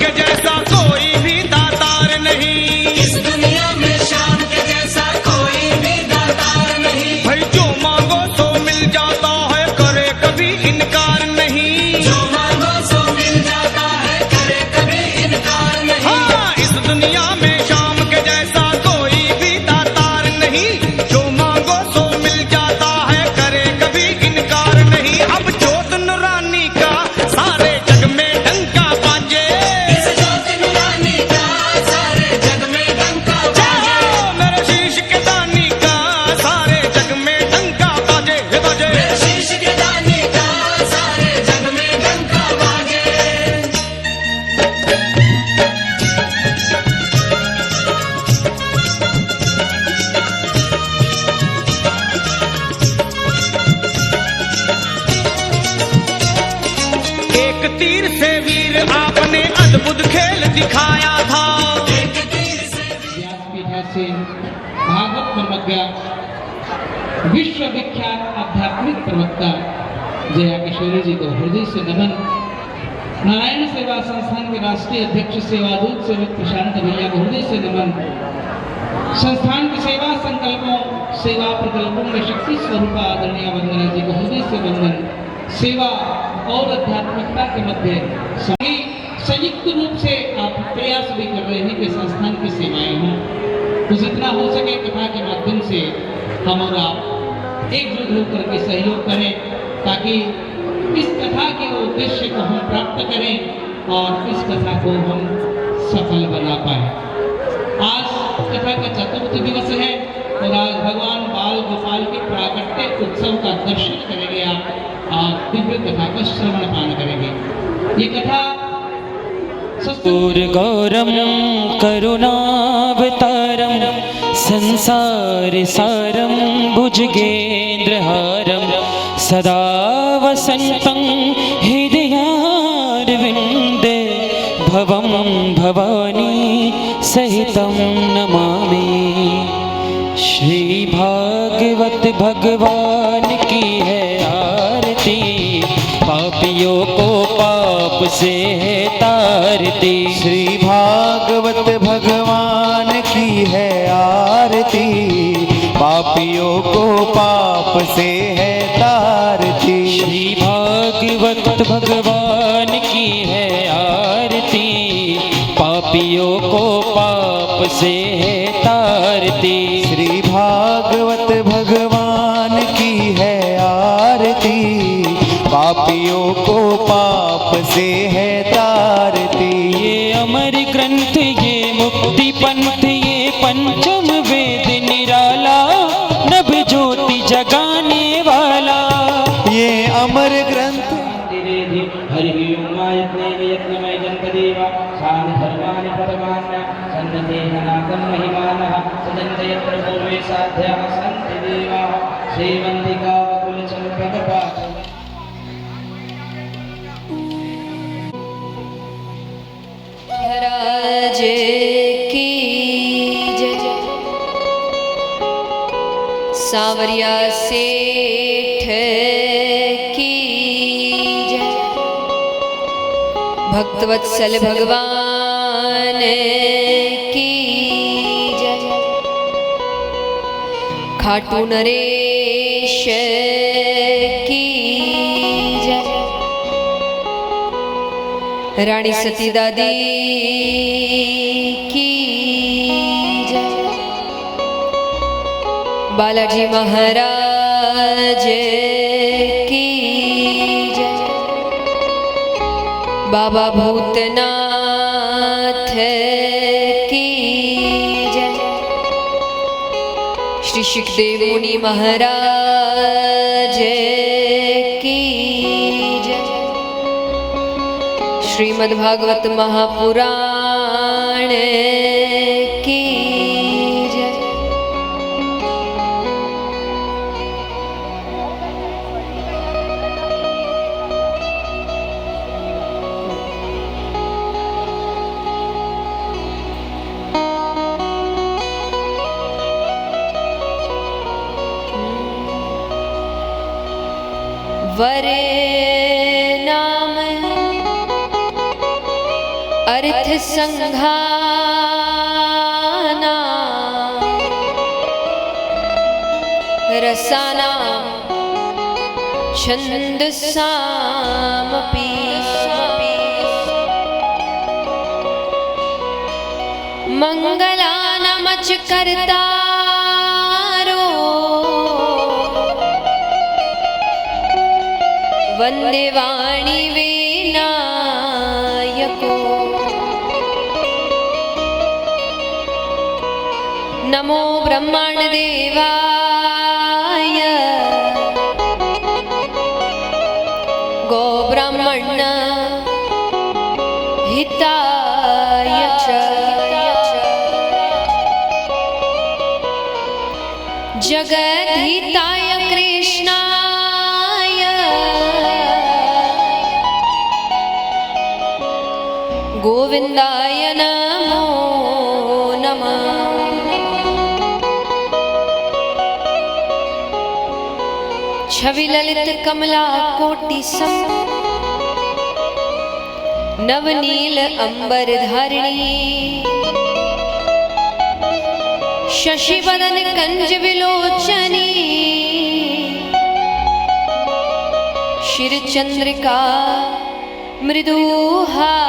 के जैसा कोई भी दातार नहीं, इस दुनिया में श्याम के जैसा कोई भी दातार नहीं। भाई जो मांगो तो मिल जाता है, करे कभी इनकार नहीं। जो मांगो सो मिल जाता है, करे कभी इनकार नहीं। हाँ, इस दुनिया में श्याम के जैसा कोई भी दातार नहीं, जो मांगो तो मिल जाता है, करे कभी इनकार नहीं। अब ज्योत नूरानी का सारे जग में डंका बाजे, इस ज्योत नूरानी का सारे जग में डंका बाजे। मेरे शीश के दानी का सारे जग में डंका बाजे, बाजे। मेरे शीश के दानी का सारे जग में डंका बाजे। एक तीर से वीर आपने अद्भुत खेल दिखाया था। व्यासपीठा से भागवत प्रवक्ता, विश्व विख्यात आध्यात्मिक प्रवक्ता जया किशोरी जी को हृदय से नमन। नारायण सेवा संस्थान के राष्ट्रीय अध्यक्ष सेवादूत सेवक प्रशांत भैया को हृदय से नमन। संस्थान की सेवा संकल्पों, सेवा प्रकल्पों में शक्ति स्वरूपा आदरणीय वंदना जी को हृदय से वंदन। सेवा और आध्यात्मिकता के मध्य सभी संयुक्त रूप से आप प्रयास भी कर रहे हैं कि संस्थान की सेवाएं हों, तो जितना हो सके कथा के माध्यम से हम और आप एकजुट होकर के सहयोग करें, ताकि इस कथा के उद्देश्य को हम प्राप्त करें और इस कथा को हम सफल बना पाए। आज कथा का चतुर्थ दिवस है और आज भगवान बाल गोपाल के प्राकट्य उत्सव का दर्शन करेंगे आप, और दिव्य कथा का श्रवण पान करेंगे। ये कथा गौरम करुणावतारम संसार सारम भुजगेन्द्रहारम सदा वसन्तं हृदयारविन्दे भवं भवानी सहितं नमामि। श्री भागवत भगवान की है आरती, पापियों को पाप से है तारती। श्री भागवत भगवान की है आरती, पापियों को पाप से है तारती। श्री भागवत भगवान की है आरती, पापियों को पाप से है तारती। श्री भागवत भगवान की है आरती, पापियों को पाप से है तारती। ये अमर ग्रंथ, ये मुक्ति पंथ, ये पंचम वेद निराला, नभ ज्योति जगाने वाला। ये अमर ग्रंथ हरि यज्ञमय जन्मदेवा शांति धर्मानि परमान्या सन्नते सनातन महिमानः सजन्ते यत्र पूर्वे साध्याः सन्ति देवाः सेवन्तिका वकुल चम्पकपाः। महाराज की जय। सांवरिया सेठ की जय। भक्तवत्सल भगवान की जय। खाटू नरेश की जय। रानी सती दादी की जय। बालाजी महाराज की जय। बाबा भूतनाथ की जय। श्री सुखदेव मुनि महाराज की जय। श्रीमद्भागवत महापुराण की जय। वरे नाम अर्थ संघाना रसाना छन्दसामपि मंगलानामच कर्तारो वन्दे वाणी विनायको नमो ब्रह्माण्डदेवाय गो ब्राह्मण हिताय च जगद्हिताय कृष्णाय गोविन्दाय नमो नमः छवि ललित कमला कोटि सम नवनील अंबर धारिणी शशि वदन कंज विलोचनी शिर चंद्रिका मृदुहासिनी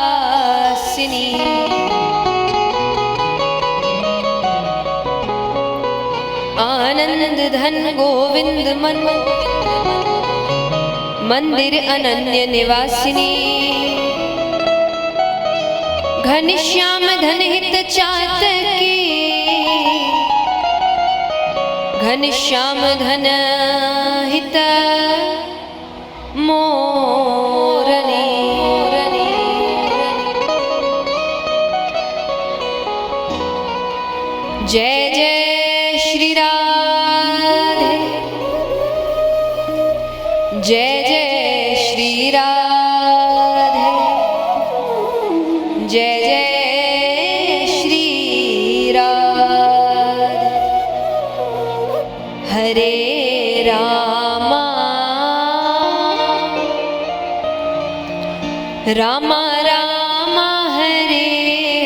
आनंद धन गोविंद मन मंदिर अनन्य निवासिनी घनश्याम धन हित चातकी घनश्याम धन हित मोरनी जय जय श्री राधे जय जय श्री राधे जय जय श्री राधे हरे रामा रामा रामा हरे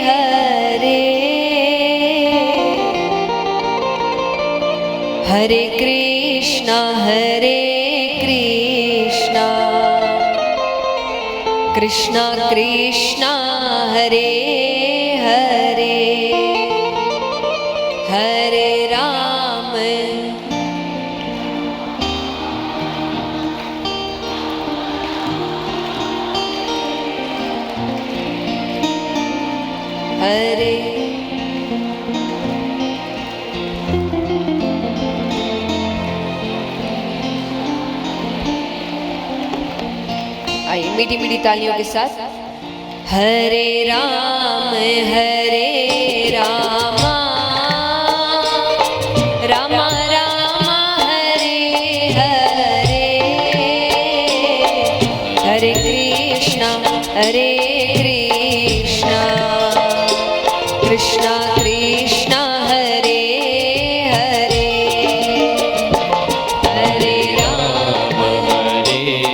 हरे हरे कृष्णा कृष्णा कृष्णा हरे हरे हरे राम हरे आइए मीठी मीठी तालियों के साथ हरे राम रामा रामा रामा हरे हरे हरे कृष्णा कृष्णा कृष्णा हरे हरे हरे राम हरे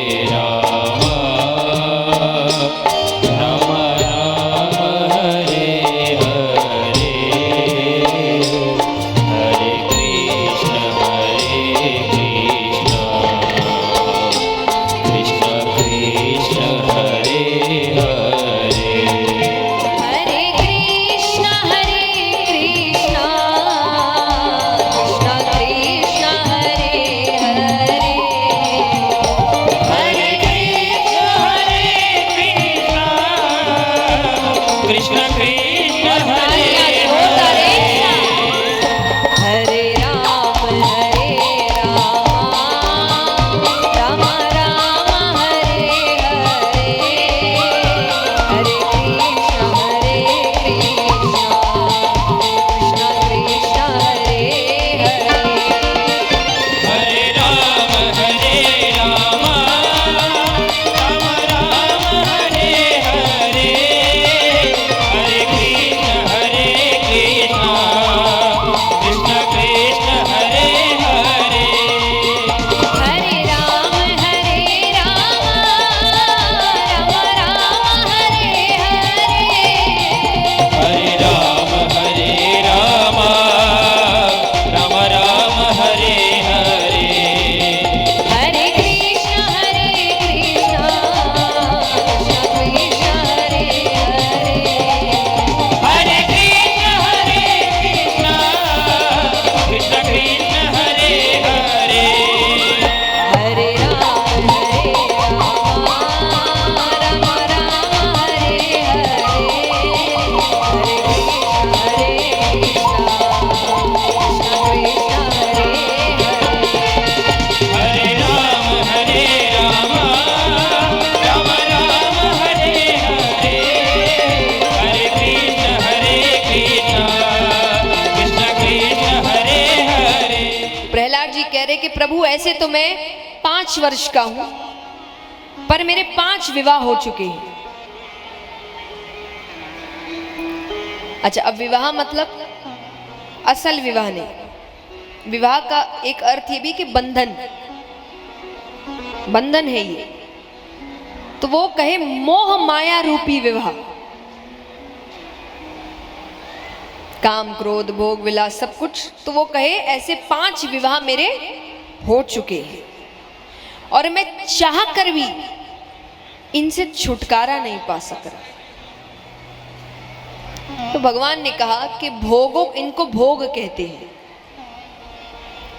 वैसे तो मैं 5 वर्ष का हूं, पर मेरे 5 विवाह हो चुके हैं। अच्छा, अब विवाह मतलब असल विवाह नहीं। विवाह का एक अर्थ ये भी कि बंधन, बंधन है ये। तो वो कहे मोह माया रूपी विवाह, काम क्रोध भोग विलास सब कुछ, तो वो कहे ऐसे 5 विवाह मेरे हो चुके हैं और मैं चाह कर भी इनसे छुटकारा नहीं पा सक रहा। तो भगवान ने कहा कि भोगों, इनको भोग कहते हैं।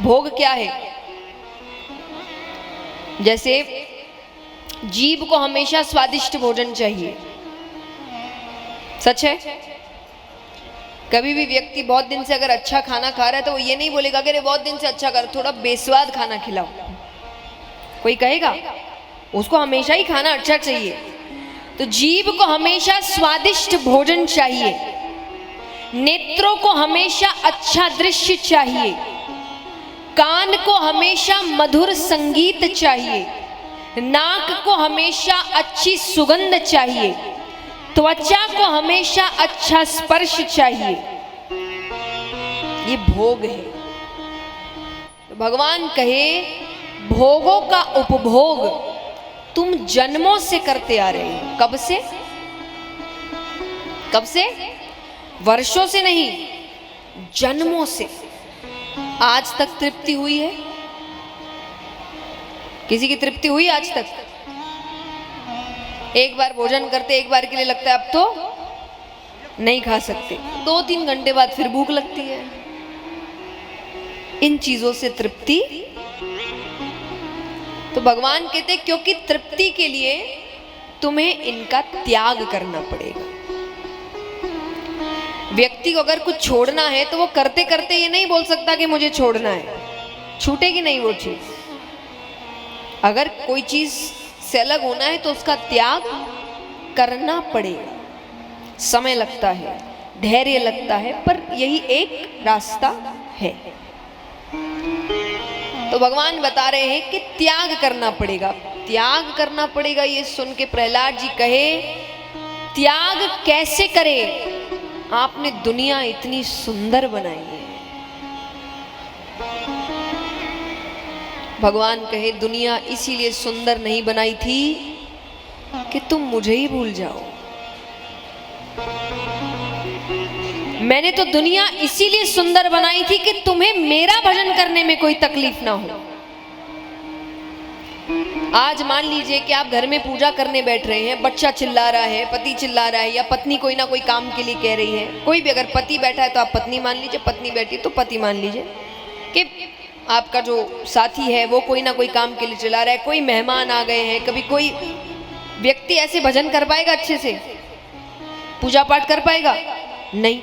भोग क्या है? जैसे जीभ को हमेशा स्वादिष्ट भोजन चाहिए, सच है। कभी भी व्यक्ति बहुत दिन से अगर अच्छा खाना खा रहा है तो वो ये नहीं बोलेगा अगर ये बहुत दिन से अच्छा कर, थोड़ा बेस्वाद खाना खिलाओ। कोई कहेगा? उसको हमेशा ही खाना अच्छा चाहिए। तो जीभ को हमेशा स्वादिष्ट भोजन चाहिए, नेत्रों को हमेशा अच्छा दृश्य चाहिए, कान को हमेशा मधुर संगीत चाहिए, नाक को हमेशा अच्छी सुगंध चाहिए, त्वचा को हमेशा अच्छा स्पर्श चाहिए। ये भोग है। तो भगवान कहे भोगों का उपभोग तुम जन्मों से करते आ रहे हो। कब से? कब से? वर्षों से नहीं, जन्मों से। आज तक तृप्ति हुई है? किसी की तृप्ति हुई आज तक? एक बार भोजन करते, एक बार के लिए लगता है अब तो नहीं खा सकते, 2-3 घंटे बाद फिर भूख लगती है। इन चीजों से तृप्ति। तो भगवान कहते क्योंकि तृप्ति के लिए तुम्हें इनका त्याग करना पड़ेगा। व्यक्ति को अगर कुछ छोड़ना है तो वो करते करते ये नहीं बोल सकता कि मुझे छोड़ना है, छूटेगी नहीं वो चीज। अगर कोई चीज से अलग होना है तो उसका त्याग करना पड़ेगा। समय लगता है, धैर्य लगता है, पर यही एक रास्ता है। तो भगवान बता रहे हैं कि त्याग करना पड़ेगा। त्याग करना पड़ेगा, ये सुन के प्रहलाद जी कहे त्याग कैसे करे? आपने दुनिया इतनी सुंदर बनाई है। भगवान कहे दुनिया इसीलिए सुंदर नहीं बनाई थी कि तुम मुझे ही भूल जाओ। मैंने तो दुनिया इसीलिए सुंदर बनाई थी कि तुम्हें मेरा भजन करने में कोई तकलीफ ना हो। आज मान लीजिए कि आप घर में पूजा करने बैठ रहे हैं, बच्चा चिल्ला रहा है, पति चिल्ला रहा है, या पत्नी कोई ना कोई काम के लिए कह रही है। कोई भी, अगर पति बैठा है तो आप पत्नी मान लीजिए, पत्नी बैठी तो पति मान लीजिए कि आपका जो साथी है वो कोई ना कोई काम के लिए चिल्ला रहा है। कोई मेहमान आ गए हैं, कभी कोई व्यक्ति ऐसे भजन कर पाएगा, अच्छे से पूजा पाठ कर पाएगा? नहीं।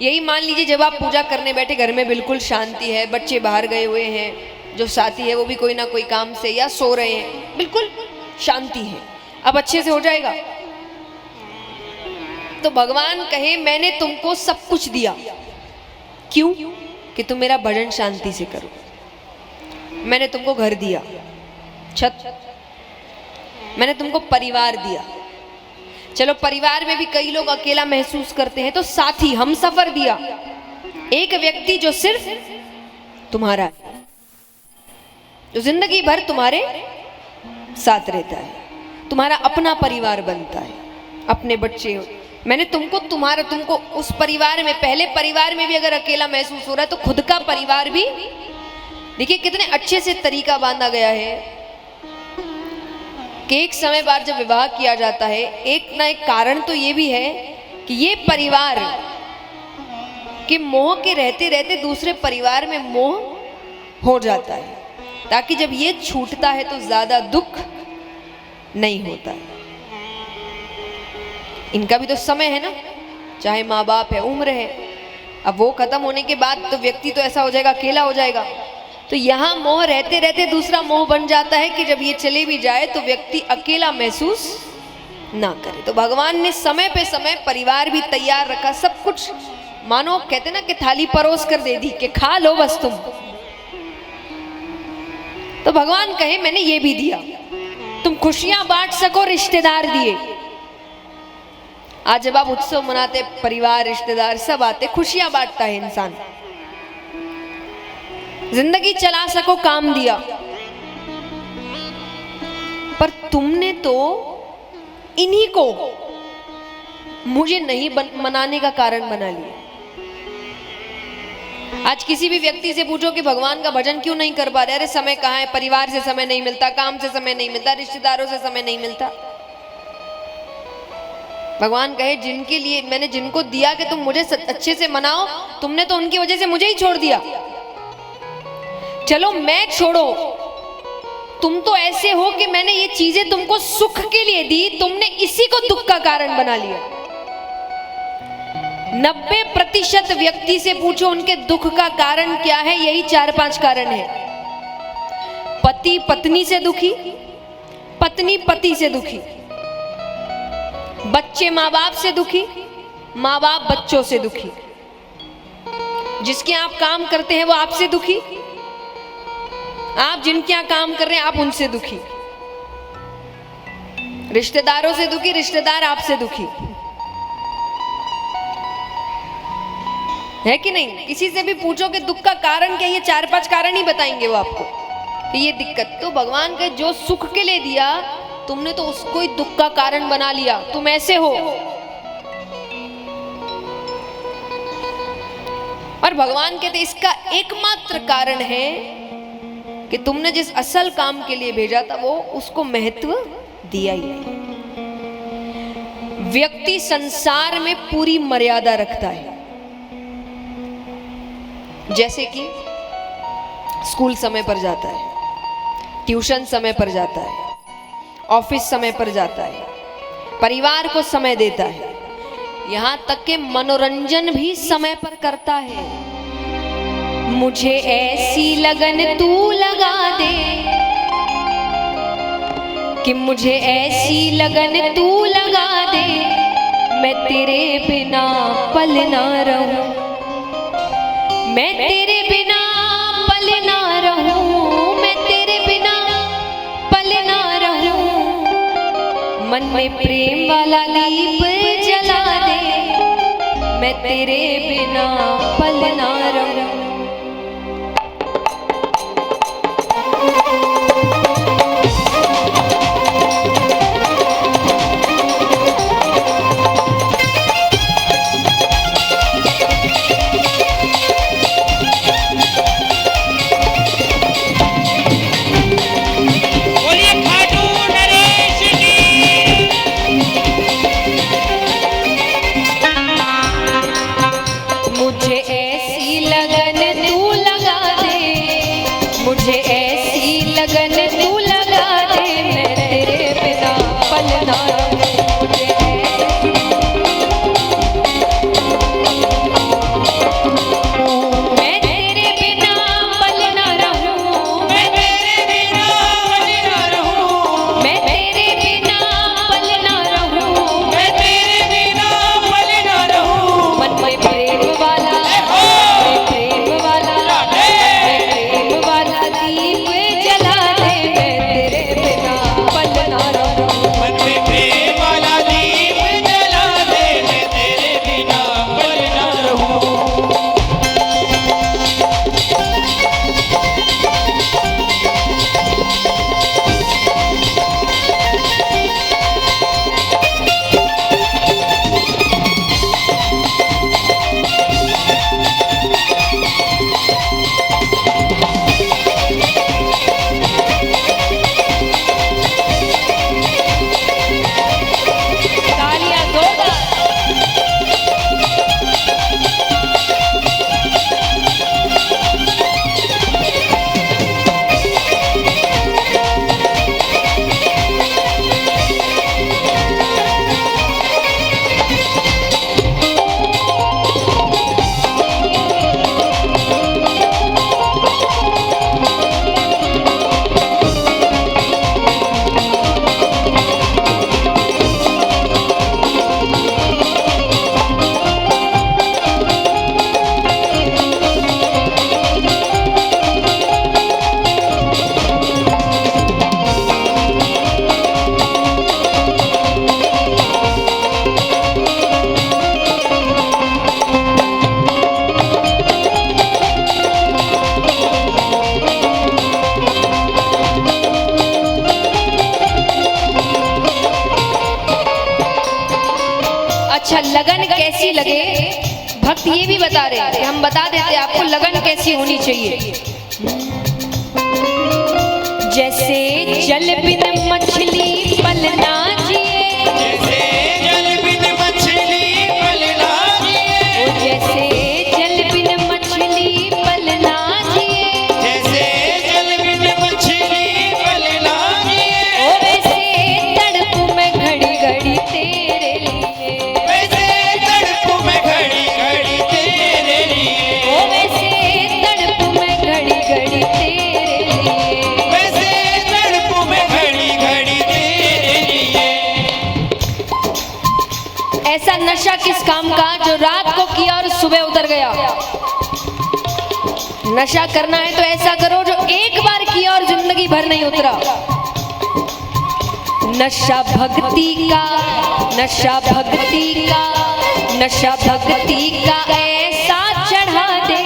यही मान लीजिए जब आप पूजा करने बैठे, घर में बिल्कुल शांति है, बच्चे बाहर गए हुए हैं, जो साथी है वो भी कोई ना कोई काम से या सो रहे हैं, बिल्कुल शांति है, अब अच्छे से हो जाएगा? तो भगवान कहे मैंने तुमको सब कुछ दिया, क्यों? कि तुम मेरा भजन शांति से करो। मैंने तुमको घर दिया, छत, मैंने तुमको परिवार दिया। चलो परिवार में भी कई लोग अकेला महसूस करते हैं, तो साथी हम सफर दिया, एक व्यक्ति जो सिर्फ तुम्हारा है, जो जिंदगी भर तुम्हारे साथ रहता है, तुम्हारा अपना परिवार बनता है, अपने बच्चे। मैंने तुमको उस परिवार में, पहले परिवार में भी अगर अकेला महसूस हो रहा है तो खुद का परिवार भी, देखिए कितने अच्छे से तरीका बांधा गया है कि एक समय बाद जब विवाह किया जाता है, एक ना एक कारण तो ये भी है कि ये परिवार के मोह के रहते रहते दूसरे परिवार में मोह हो जाता है, ताकि जब ये छूटता है तो ज्यादा दुख नहीं होता है। इनका भी तो समय है ना, चाहे माँ बाप है, उम्र है, अब वो खत्म होने के बाद तो व्यक्ति तो ऐसा हो जाएगा, अकेला हो जाएगा। तो यहाँ मोह रहते रहते दूसरा मोह बन जाता है कि जब ये चले भी जाए तो व्यक्ति अकेला महसूस ना करे। तो भगवान ने समय पे समय परिवार भी तैयार रखा, सब कुछ मानो कहते ना कि थाली परोस कर दे दी कि खा लो बस तुम। तो भगवान कहे मैंने ये भी दिया, तुम खुशियां बांट सको, रिश्तेदार दिए। आज जब आप उत्सव मनाते, परिवार रिश्तेदार सब आते, खुशियां बांटता है इंसान। जिंदगी चला सको, काम दिया। पर तुमने तो इन्हीं को मुझे नहीं मनाने का कारण बना लिया। आज किसी भी व्यक्ति से पूछो कि भगवान का भजन क्यों नहीं कर पा रहे, अरे समय कहाँ है, परिवार से समय नहीं मिलता, काम से समय नहीं मिलता, रिश्तेदारों से समय नहीं मिलता। भगवान कहे जिनके लिए मैंने जिनको दिया कि तुम मुझे अच्छे से मनाओ, तुमने तो उनकी वजह से मुझे ही छोड़ दिया। चलो मैं छोड़ो, तुम तो ऐसे हो कि मैंने ये चीजें तुमको सुख के लिए दी, तुमने इसी को दुख का कारण बना लिया। 90% व्यक्ति से पूछो उनके दुख का कारण क्या है, यही 4-5 कारण है। पति पत्नी से दुखी, पत्नी पति से दुखी, बच्चे माँ बाप से दुखी, माँ बाप बच्चों से दुखी, जिसके आप काम करते हैं वो आपसे दुखी, आप जिनके यहाँ काम कर रहे हैं आप उनसे दुखी, रिश्तेदारों से दुखी, रिश्तेदार आपसे दुखी, है कि नहीं? किसी से भी पूछो कि दुख का कारण क्या, ये 4-5 कारण ही बताएंगे वो आपको कि ये दिक्कत। तो भगवान के जो सुख के लिए दिया, तुमने तो उसको ही दुख का कारण बना लिया, तुम ऐसे हो। और भगवान कहते इसका एकमात्र कारण है कि तुमने जिस असल काम के लिए भेजा था वो उसको महत्व दिया ही नहीं। व्यक्ति संसार में पूरी मर्यादा रखता है, जैसे कि स्कूल समय पर जाता है, ट्यूशन समय पर जाता है, ऑफिस समय पर जाता है, परिवार को समय देता है, यहाँ तक कि मनोरंजन भी समय पर करता है। मुझे ऐसी लगन तू लगा दे कि मुझे ऐसी लगन तू लगा दे, मैं तेरे बिना पल ना रहूं, मैं तेरे बिना पल ना रहूं, मैं तेरे बिना पल ना रहूं। मन में प्रेम वाला दीप जला दे, मैं तेरे बिना पल ना रहूं। मन में प्रेम लगन कैसी लगे, भक्त ये भी बता रहे हैं, हम बता देते हैं आपको लगन कैसी होनी चाहिए। जैसे जल बिन मछली पलना जिए, जैसे जल बिन मछली पलना जिए, ओ जैसे जल बिन मछली पलना जिए, जैसे जल बिन मछली पलना जिए, ओ वैसे तड़प में घड़ी घड़ी तेरे लिए, वैसे तड़प में घड़ी घड़ी तेरे लिए, ओ वैसे तड़प में घड़ी घड़ी तेरे लिए। वैसे तड़प में घड़ी घड़ी तेरे लिए। ऐसा नशा किस काम का जो रात को किया और सुबह उतर गया। नशा करना है तो ऐसा करो जो एक बार किया और जिंदगी भर नहीं उतरा। नशा भक्ति का, नशा भक्ति का, नशा भक्ति का ऐसा चढ़ा दे,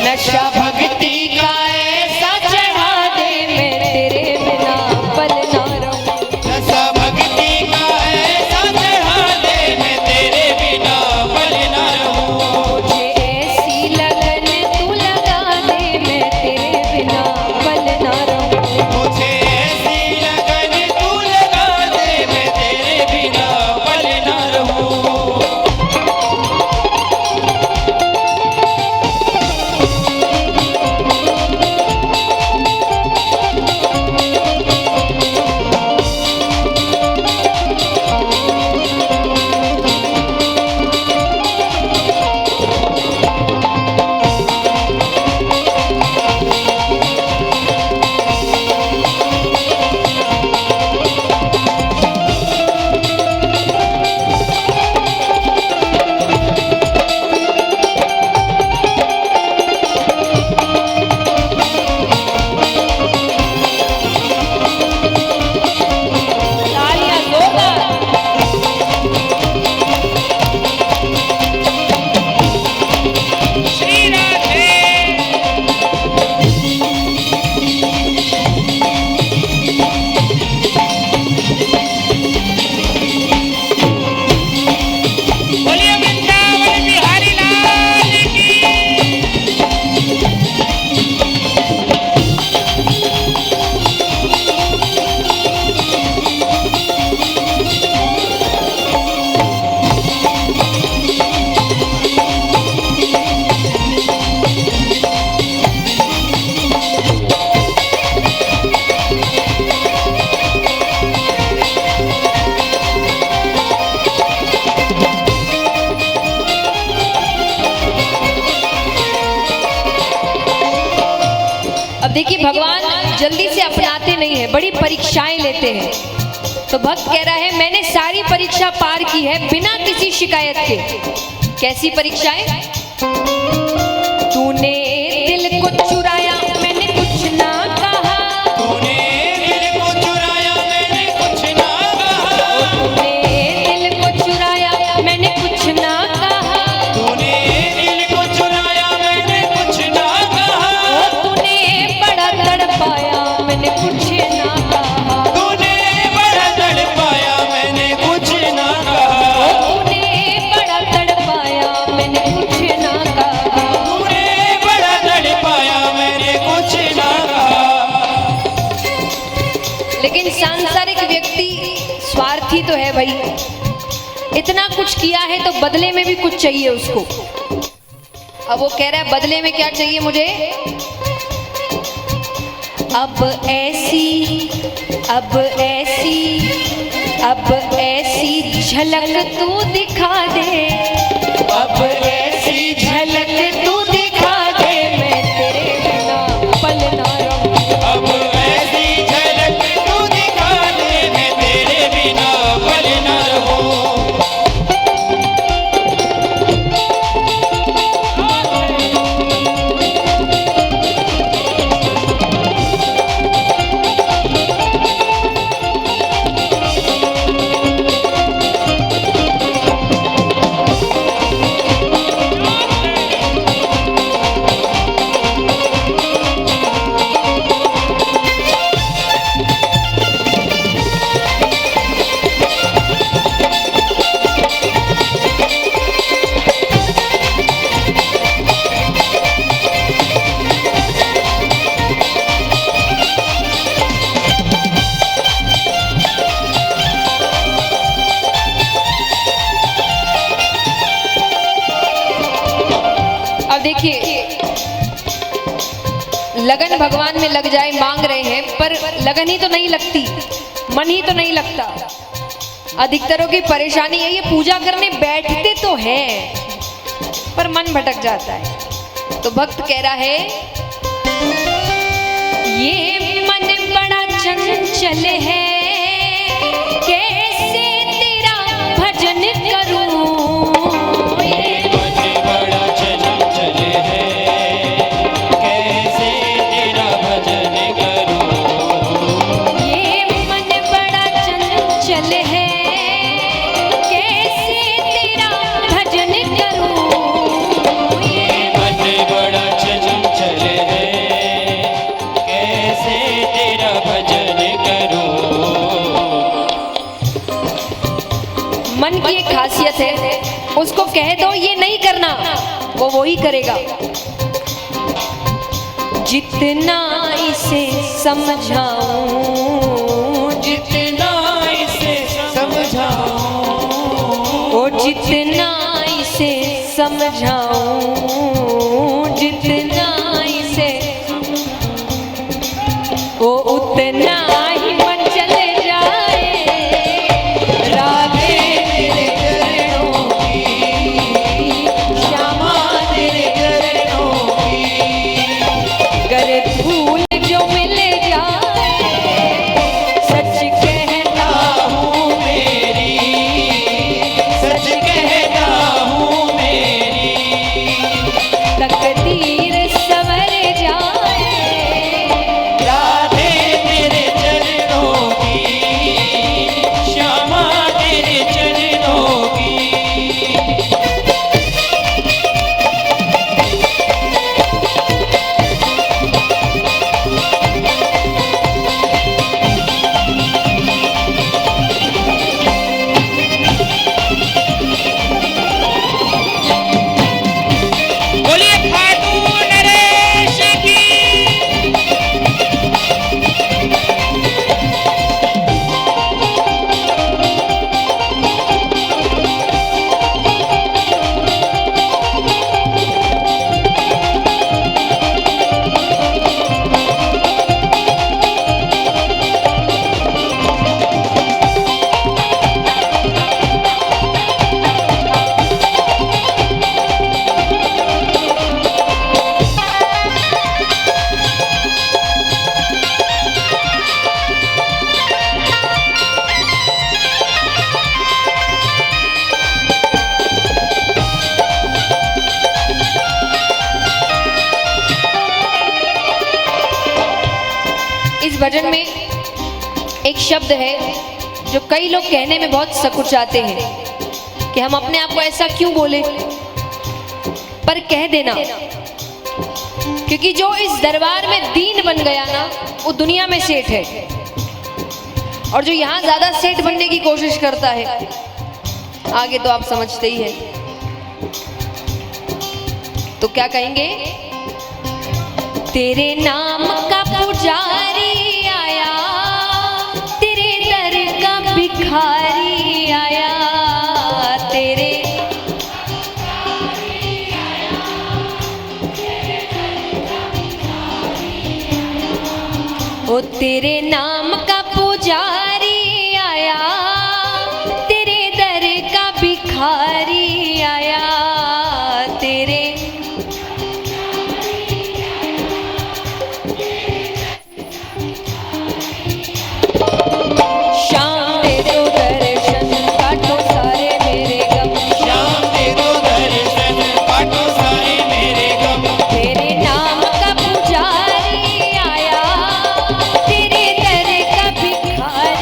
नशा भक्ति का ऐसा चढ़ा दे, मैं तेरे बिना पल ना रहूं। नशा भक्ति का ऐसा चढ़ा दे, मैं तेरे बिना पल ना रहूं। मुझे ऐसी लगन तू लगा दे, मैं तेरे बिना पल ना रहूं। मुझे ऐसी लगन तू लगा दे, मैं तेरे बिना पल ना रहूं। तालियां जोरदार। बोलिए वृंदावन बिहारी लाल की। अब देखिए भगवान जल्दी से अपनाते नहीं है, बड़ी परीक्षाएं लेते हैं। तो भक्त कह रहा है मैंने सारी परीक्षा पार की है बिना किसी शिकायत के। कैसी परीक्षाएं? तूने दिल को चुराया मैंने कुछ ना कहा, तूने दिल को चुराया मैंने कुछ ना कहा, तूने दिल को चुराया मैंने कुछ ना कहा, तूने दिल को चुराया मैंने कुछ ना कहा, तूने बड़ा तड़पाया मैंने कुछ ना कहा, तूने बड़ा तड़पाया मैंने कुछ ना कहा, तूने बड़ा तड़पाया मैंने कुछ ना कहा। तूने बड़ा तड़पाया मैंने कुछ ना कहा। लेकिन सांसारिक व्यक्ति स्वार्थी तो है भाई, इतना कुछ किया है तो बदले में भी कुछ चाहिए उसको। अब वो कह रहा है बदले में क्या चाहिए मुझे? अब ऐसी, अब ऐसी, अब ऐसी झलक तू दिखा दे, अब ऐसी झलक तू दिखा दे, मैं तेरे बिना पल ना रहूं। अब ऐसी झलक तू दिखा दे, मैं तेरे बिना पल ना रहूं। देखिए, लगन भगवान में लग जाए मांग रहे हैं, पर लगन ही तो नहीं लगती, मन ही तो नहीं लगता। अधिकतरों की परेशानी है, ये पूजा करने बैठते तो हैं पर मन भटक जाता है। तो भक्त कह रहा है, ये मन बड़ा चंचल है, कैसे तेरा भजन करूं। मन बड़ा चंचल है, कैसे तेरा भजन करूं। ये मन बड़ा चंचल है, कैसे तेरा भजन करूं। ये मन बड़ा चंचल है, कैसे तेरा भजन करूं। मन की एक खासियत है, उसको कह दो ये नहीं करना, वो ही करेगा। जितना इसे समझाऊं, जितना इसे समझाऊं, ओ जितना इसे समझाऊं, जितना इसे, ओ उतना ही मन चले जाए राधे तेरे चरणों की, श्यामा तेरे चरणों की। गर भूल जो मिल जाए, सच कहता हूँ मेरी सच कहता हूँ मेरी। तकदीर संवर जाए राधे तेरे चरणों की, श्यामा तेरे चरणों की। बोलिए खाटू नरेश की। इस भजन में एक शब्द है जो कई लोग कहने में बहुत सकुचाते हैं कि हम अपने आप को ऐसा क्यों बोले, पर कह देना, क्योंकि जो इस दरबार में दीन बन गया ना, वो दुनिया में सेठ है, और जो यहाँ ज्यादा सेठ बनने की कोशिश करता है, आगे तो आप समझते ही हैं। तो क्या कहेंगे, तेरे नाम का पुजारी आया, तेरे दर का भिखारी आया, तेरे ओ तेरे नाम का पुजारी आया, तेरे दर का भिखारी आया, तेरे श्याम दे दो दर्शन, काटो सारे मेरे गम। श्याम दे दो दर्शन, काटो सारे मेरे गम। तेरे नाम का पुजारी आया, तेरे दर का भिखारी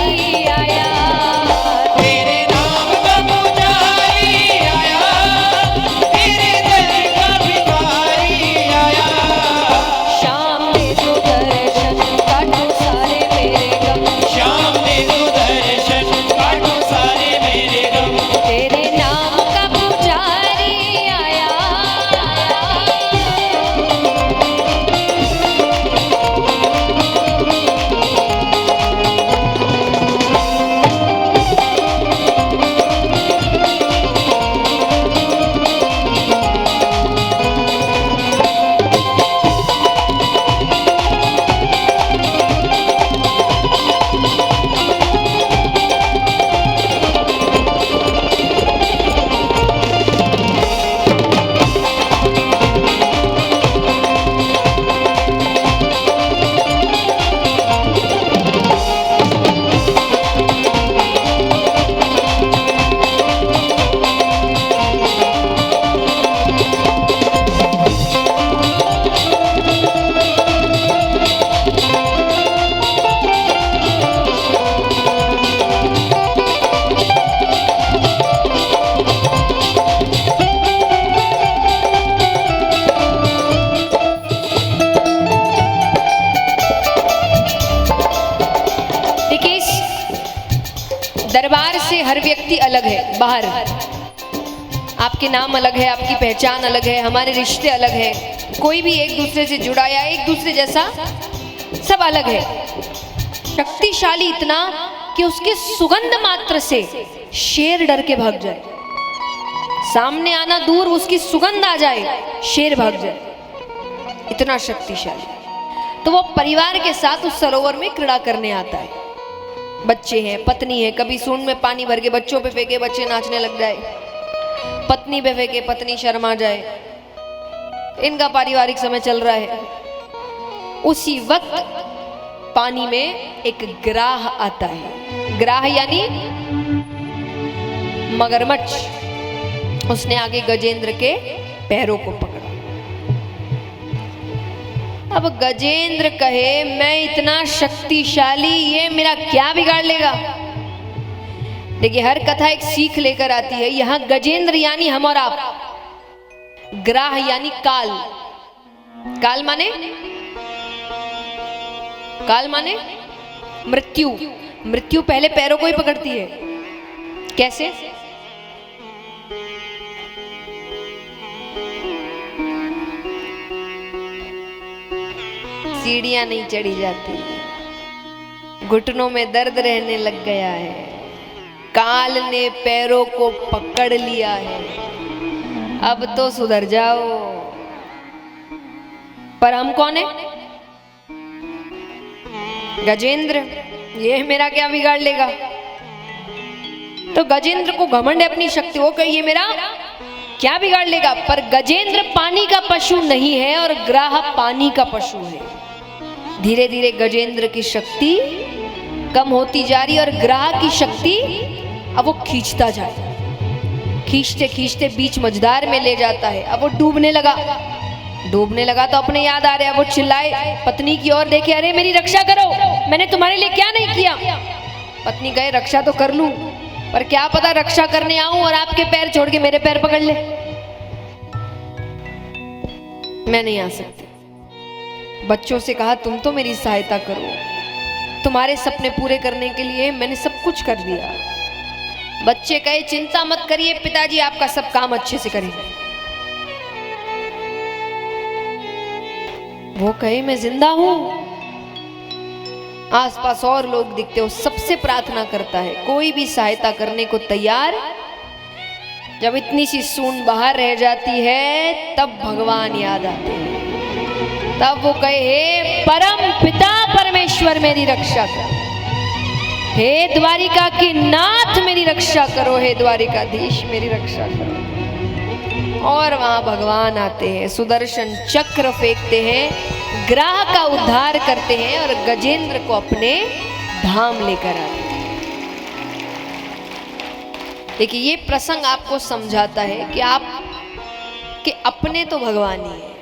व्यक्ति अलग है बाहर, आपके नाम अलग है, आपकी पहचान अलग है, हमारे रिश्ते अलग है, कोई भी एक दूसरे से जुड़ा या एक दूसरे जैसा, सब अलग है। शक्तिशाली इतना कि उसके सुगंध मात्र से शेर डर के भाग जाए, सामने आना दूर, उसकी सुगंध आ जाए शेर भाग जाए, इतना शक्तिशाली। तो वो परिवार के साथ उस सरोवर में क्रीड़ा करने आता है। बच्चे हैं, पत्नी है, कभी सूंड में पानी भर के बच्चों पे फेंके, बच्चे नाचने लग जाए, पत्नी पे फेंके, पत्नी शर्मा जाए, इनका पारिवारिक समय चल रहा है। उसी वक्त पानी में एक ग्राह आता है, ग्राह यानी मगरमच्छ। उसने आगे गजेंद्र के पैरों को पकड़ा। अब गजेंद्र कहे मैं इतना शक्तिशाली, ये मेरा क्या बिगाड़ लेगा। देखिए हर कथा एक सीख लेकर आती है। यहां गजेंद्र यानी हम और आप, ग्राह यानी काल। काल माने, काल माने मृत्यु। मृत्यु पहले पैरों को ही पकड़ती है। कैसे? सीढ़ियां नहीं चढ़ी जाती, घुटनों में दर्द रहने लग गया है, काल ने पैरों को पकड़ लिया है, अब तो सुधर जाओ। पर हम कौन है? गजेंद्र, ये मेरा क्या बिगाड़ लेगा। तो गजेंद्र को घमंड है अपनी शक्ति, वो कहे ये मेरा क्या बिगाड़ लेगा। पर गजेंद्र पानी का पशु नहीं है और ग्राह पानी का पशु है। धीरे धीरे गजेंद्र की शक्ति कम होती जा रही और ग्राह की शक्ति अब वो खींचता जाए, खींचते खींचते बीच मझधार में ले जाता है। अब वो डूबने लगा, डूबने लगा तो अपने याद आ रहा है। वो चिल्लाए, पत्नी की ओर देखे, अरे मेरी रक्षा करो, मैंने तुम्हारे लिए क्या नहीं किया। पत्नी कहे रक्षा तो कर लूं, पर क्या पता रक्षा करने आऊं और आपके पैर छोड़ के मेरे पैर पकड़ ले, मैं नहीं आ सकती। बच्चों से कहा तुम तो मेरी सहायता करो, तुम्हारे सपने पूरे करने के लिए मैंने सब कुछ कर दिया। बच्चे कहे चिंता मत करिए पिताजी, आपका सब काम अच्छे से करेंगे। वो कहे मैं जिंदा हूं, आसपास और लोग दिखते हो, सबसे प्रार्थना करता है, कोई भी सहायता करने को तैयार। जब इतनी सी सूंड बाहर रह जाती है तब भगवान याद आते हैं। तब वो कहे हे परम पिता परमेश्वर मेरी रक्षा करो, हे द्वारिका के नाथ मेरी रक्षा करो, हे द्वारिकाधीश मेरी रक्षा करो। और वहां भगवान आते हैं, सुदर्शन चक्र फेंकते हैं, ग्राह का उद्धार करते हैं और गजेंद्र को अपने धाम लेकर आते हैं। देखिए ये प्रसंग आपको समझाता है कि आप के अपने तो भगवान ही है।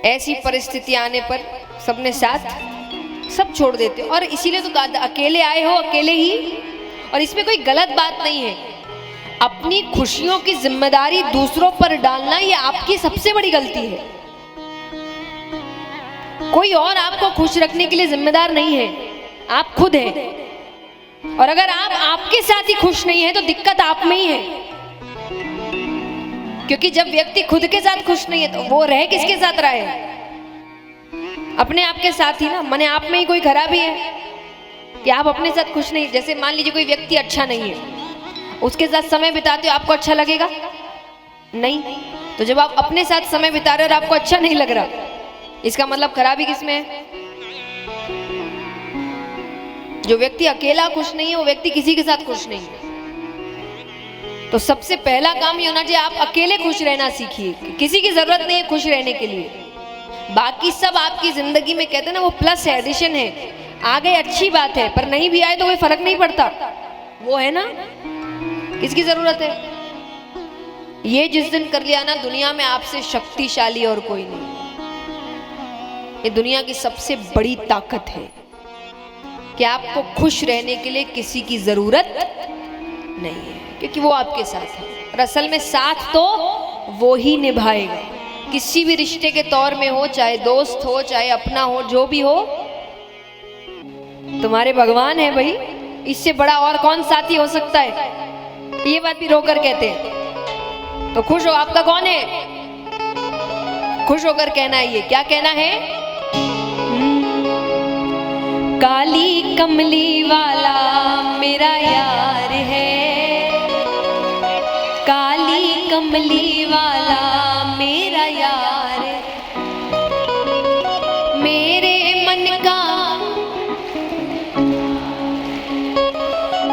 ऐसी परिस्थिति आने पर सबने साथ सब छोड़ देते हो, और इसीलिए तो अकेले आए हो, अकेले ही। और इसमें कोई गलत बात नहीं है। अपनी खुशियों की जिम्मेदारी दूसरों पर डालना ये आपकी सबसे बड़ी गलती है। कोई और आपको खुश रखने के लिए जिम्मेदार नहीं है, आप खुद हैं। और अगर आप आपके साथ ही खुश नहीं है तो दिक्कत आप में ही है। क्योंकि जब व्यक्ति खुद के साथ खुश नहीं है तो वो रहे किसके साथ रहे? अपने आप के साथ ही ना। माने आप में ही कोई खराबी है कि आप अपने साथ खुश नहीं। जैसे मान लीजिए कोई व्यक्ति अच्छा नहीं है, उसके साथ समय बिताते हो, आपको अच्छा लगेगा? नहीं। तो जब आप अपने साथ समय बिता रहे हो और आपको अच्छा नहीं लग रहा, इसका मतलब खराबी किसमें है? जो व्यक्ति अकेला खुश नहीं है वो व्यक्ति किसी के साथ खुश नहीं है। तो सबसे पहला काम ये होना चाहिए, आप अकेले खुश रहना सीखिए। किसी की जरूरत नहीं है खुश रहने के लिए। बाकी सब आपकी जिंदगी में कहते हैं ना वो प्लस है, एडिशन है। आ गए अच्छी बात है, पर नहीं भी आए तो कोई फर्क नहीं पड़ता। वो है ना, किसकी जरूरत है? ये जिस दिन कर लिया ना, दुनिया में आपसे शक्तिशाली और कोई नहीं। ये दुनिया की सबसे बड़ी ताकत है कि आपको खुश रहने के लिए किसी की जरूरत नहीं है, क्योंकि वो आपके साथ है। और असल में साथ तो वो ही निभाएगा। किसी भी रिश्ते के तौर में हो, चाहे दोस्त हो, चाहे अपना हो, जो भी हो, तुम्हारे भगवान है भाई, इससे बड़ा और कौन साथी हो सकता है? ये बात भी रोकर कहते हैं। तो खुश हो, आपका कौन है? खुश होकर कहना है। ये क्या कहना है? काली कमली वाला मेरा यार है, काली कमली वाला मेरा यार, मेरे मन का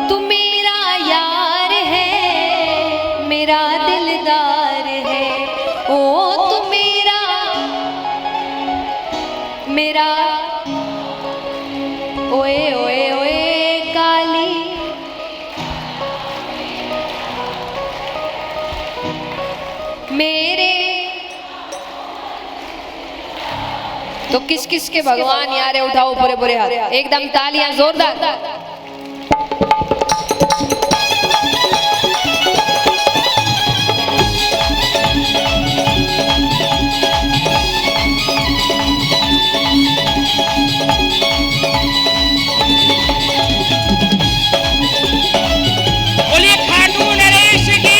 तू मेरा यार है, मेरा दिलदार है। ओ तू मेरा ओए ओए ओए काली मेरे। तो किस किस के भगवान यार है? उठाओ पूरे पूरे हाथ, एकदम तालियां जोरदार। बोलिए खाटू नरेश की।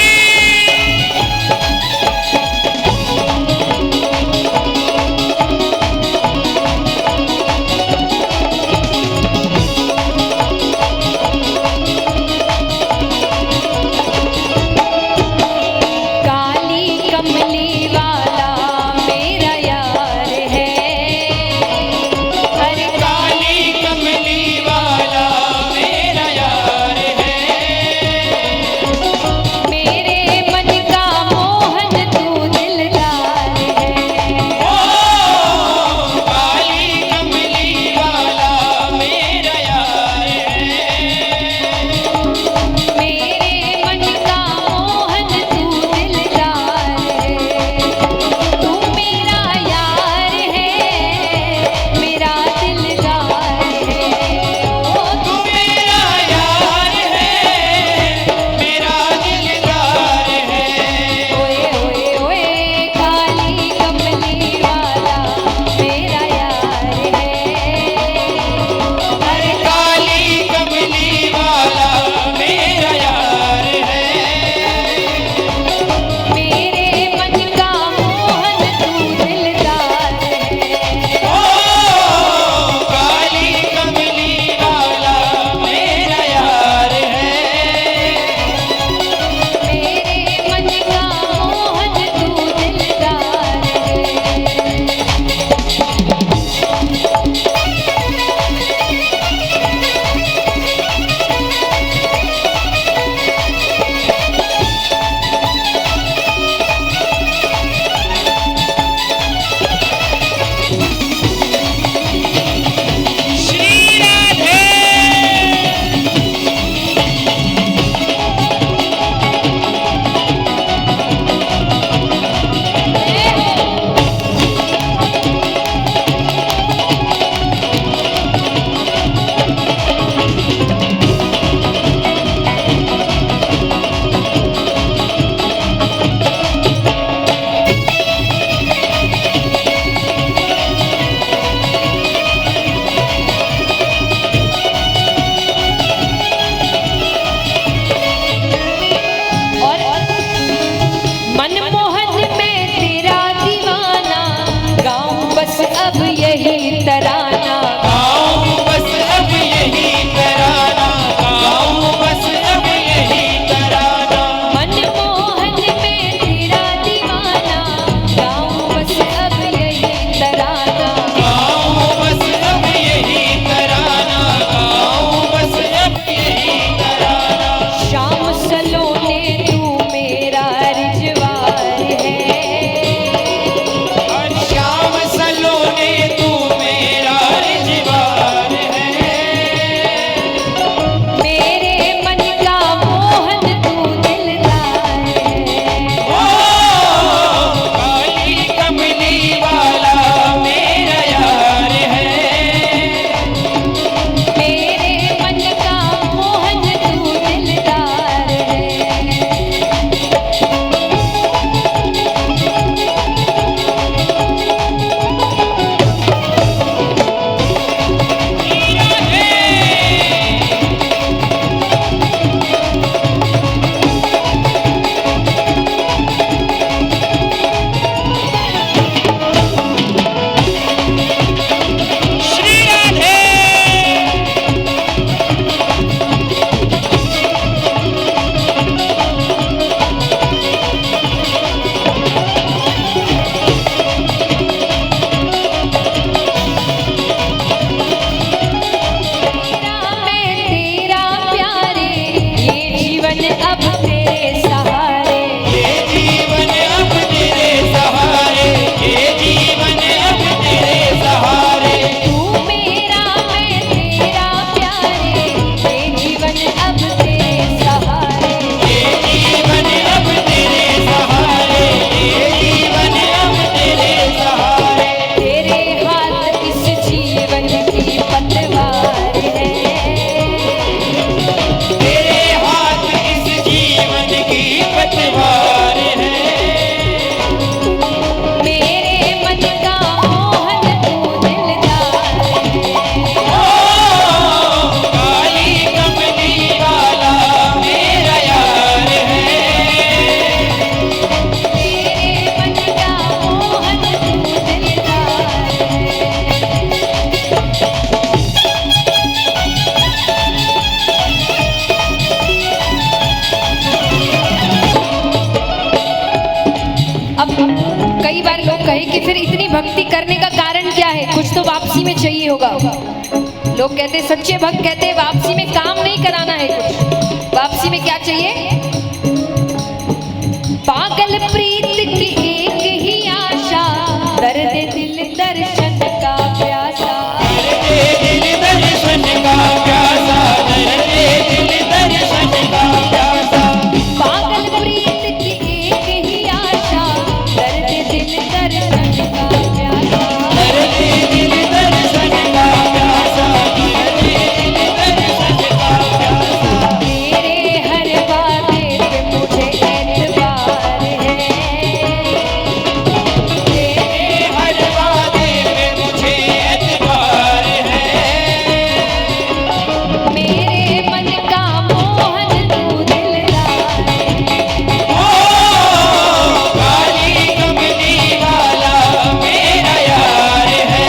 अब कई बार लोग कहे कि फिर इतनी भक्ति करने का कारण क्या है, कुछ तो वापसी में चाहिए होगा। लोग कहते हैं, सच्चे भक्त कहते हैं वापसी में काम नहीं कराना है, कुछ वापसी में क्या चाहिए? पागल प्रीत की एक ही आशा, दर्द दिल दर्शन का प्यासा। दिल दर्शन का प्यासा, दिल दर्शन का प्यासा। पागल प्रीत की एक ही आशा, दर्द दिल दर्शन का प्यासा। दिल दर्शन का प्यासा, दिल दर्शन का प्यासा। तेरे हर वादे पे मुझे एतबार है, तेरे हर वादे पे मुझे एतबार है। मेरे मन का मोहन तू दिलदार है। ओ काली कमली वाला मेरा यार है।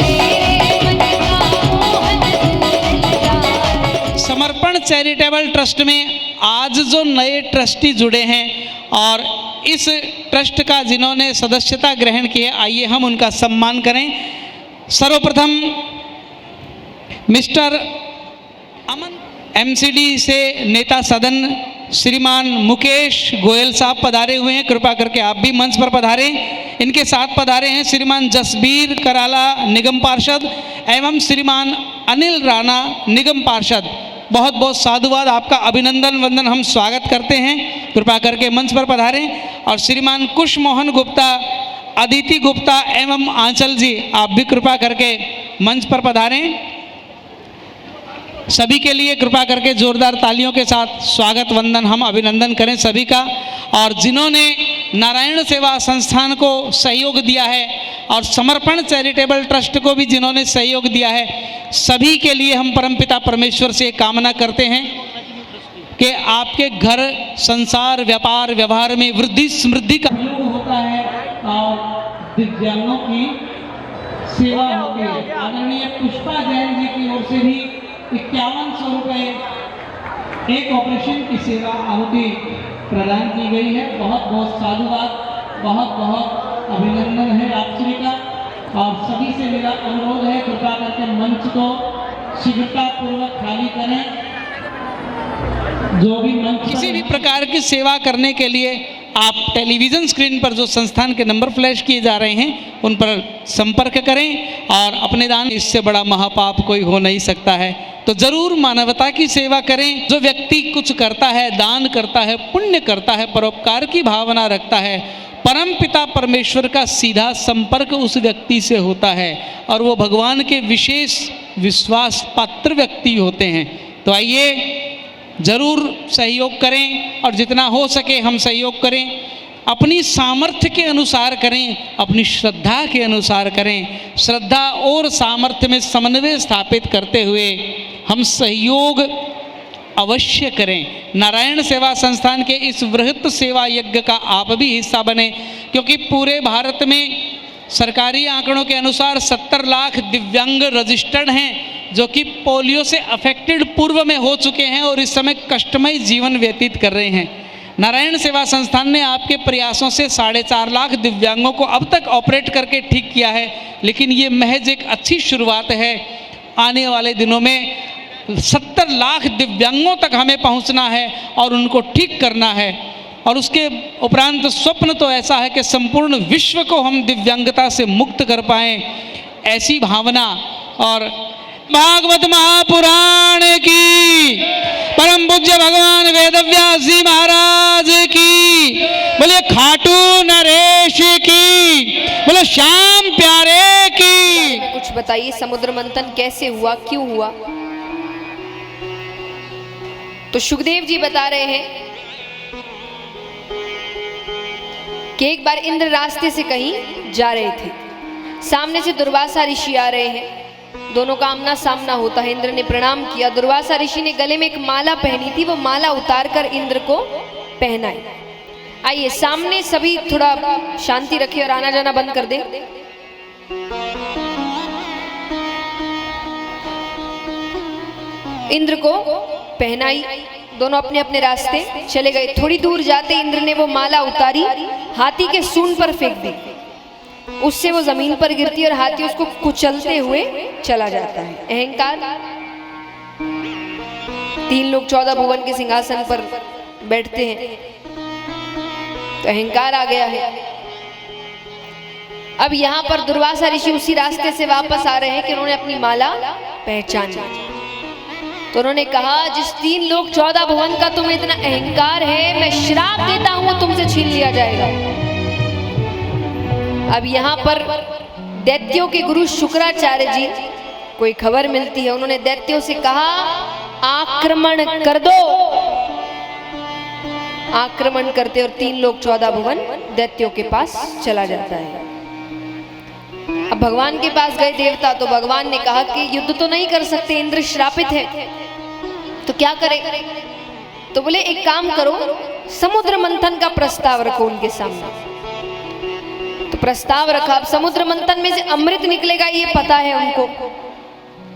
मेरे मन का मोहन तू दिलदार। समर्पण चैरिटेबल ट्रस्ट में आज जो नए ट्रस्टी जुड़े हैं और इस ट्रस्ट का जिन्होंने सदस्यता ग्रहण की है, आइए हम उनका सम्मान करें। सर्वप्रथम मिस्टर अमन एमसीडी से नेता सदन श्रीमान मुकेश गोयल साहब पधारे हुए हैं, कृपा करके आप भी मंच पर पधारें। इनके साथ पधारे हैं श्रीमान जसबीर कराला निगम पार्षद एवं श्रीमान अनिल राणा निगम पार्षद। बहुत बहुत साधुवाद, आपका अभिनंदन वंदन हम स्वागत करते हैं, कृपा करके मंच पर पधारें। और श्रीमान कुश मोहन गुप्ता, अदिति गुप्ता एवं आंचल जी, आप भी कृपा करके मंच पर पधारें। सभी के लिए कृपा करके जोरदार तालियों के साथ स्वागत वंदन हम अभिनंदन करें सभी का। और जिन्होंने नारायण सेवा संस्थान को सहयोग दिया है और समर्पण चैरिटेबल ट्रस्ट को भी जिन्होंने सहयोग दिया है, सभी के लिए हम परमपिता परमेश्वर से कामना करते हैं कि आपके घर संसार व्यापार व्यवहार में वृद्धि समृद्धि का योग होता है और दिव्यांगों की सेवा होती है। आदरणीय पुष्पा जैन जी की ओर से भी 5100 रुपये एक ऑपरेशन की सेवा आहुति प्रदान की गई है। बहुत बहुत साधुवाद, बहुत बहुत अभिनंदन है आप सभी का। और सभी से मेरा अनुरोध है, कृपा करके मंच को शीघ्रता पूर्वक खाली करें। जो भी मंच किसी भी प्रकार की सेवा करने के लिए आप टेलीविज़न स्क्रीन पर जो संस्थान के नंबर फ्लैश किए जा रहे हैं उन पर संपर्क करें और अपने दान, इससे बड़ा महापाप कोई हो नहीं सकता है। तो जरूर मानवता की सेवा करें। जो व्यक्ति कुछ करता है, दान करता है, पुण्य करता है, परोपकार की भावना रखता है, परम पिता परमेश्वर का सीधा संपर्क उस व्यक्ति से होता है और वो भगवान के विशेष विश्वास पात्र व्यक्ति होते हैं। तो आइए जरूर सहयोग करें और जितना हो सके हम सहयोग करें, अपनी सामर्थ्य के अनुसार करें, अपनी श्रद्धा के अनुसार करें। श्रद्धा और सामर्थ्य में समन्वय स्थापित करते हुए हम सहयोग अवश्य करें। नारायण सेवा संस्थान के इस वृहत सेवा यज्ञ का आप भी हिस्सा बने, क्योंकि पूरे भारत में सरकारी आंकड़ों के अनुसार 70 लाख दिव्यांग रजिस्टर्ड हैं जो कि पोलियो से अफेक्टेड पूर्व में हो चुके हैं और इस समय कष्टमय जीवन व्यतीत कर रहे हैं। नारायण सेवा संस्थान ने आपके प्रयासों से 4.5 लाख दिव्यांगों को अब तक ऑपरेट करके ठीक किया है, लेकिन ये महज एक अच्छी शुरुआत है। आने वाले दिनों में 70 लाख दिव्यांगों तक हमें पहुंचना है और उनको ठीक करना है। और उसके उपरांत स्वप्न तो ऐसा है कि संपूर्ण विश्व को हम दिव्यांगता से मुक्त कर पाएं, ऐसी भावना। और भागवत महापुराण की, परम पूज्य भगवान वेदव्यास जी महाराज की, बोले खाटू नरेश की, बोले श्याम प्यारे की। कुछ बताइए, समुद्र मंथन कैसे हुआ, क्यों हुआ? तो सुखदेव जी बता रहे हैं कि एक बार इंद्र रास्ते से कहीं जा रहे थे, सामने से दुर्वासा ऋषि आ रहे हैं, दोनों का आमना सामना होता है। इंद्र ने प्रणाम किया, दुर्वासा ऋषि ने गले में एक माला पहनी थी, वो माला उतार कर इंद्र को पहनाई। आइए सामने सभी थोड़ा शांति रखिए और आना जाना बंद कर दें। इंद्र को पहनाई, दोनों अपने अपने रास्ते चले गए। थोड़ी दूर जाते इंद्र ने वो माला उतारी, हाथी के सूंड पर फेंक दी। उससे वो जमीन पर गिरती है और हाथी उसको कुचलते हुए चला जाता है। अहंकार। 3 लोग 14 भुवन के सिंहासन पर बैठते हैं तो अहंकार आ गया है। अब यहाँ पर दुर्वासा ऋषि उसी रास्ते से वापस आ रहे हैं कि उन्होंने अपनी माला पहचानी। तो उन्होंने कहा, जिस 3 लोग 14 भुवन का तुम्हें इतना अहंकार है, मैं श्राप देता हूं तुमसे छीन लिया जाएगा। अब यहाँ पर दैत्यों के गुरु शुक्राचार्य जी कोई खबर मिलती है। उन्होंने दैत्यों से कहा, आक्रमण कर दो। आक्रमण करते और 3 लोग 14 भुवन दैत्यों के पास चला जाता है। अब भगवान के पास गए देवता, तो भगवान ने कहा कि युद्ध तो नहीं कर सकते, इंद्र श्रापित है, तो क्या करें? तो बोले एक काम करो, समुद्र मंथन का प्रस्ताव रखो उनके सामने। तो प्रस्ताव रखा। अब समुद्र मंथन में से अमृत निकलेगा ये पता है उनको।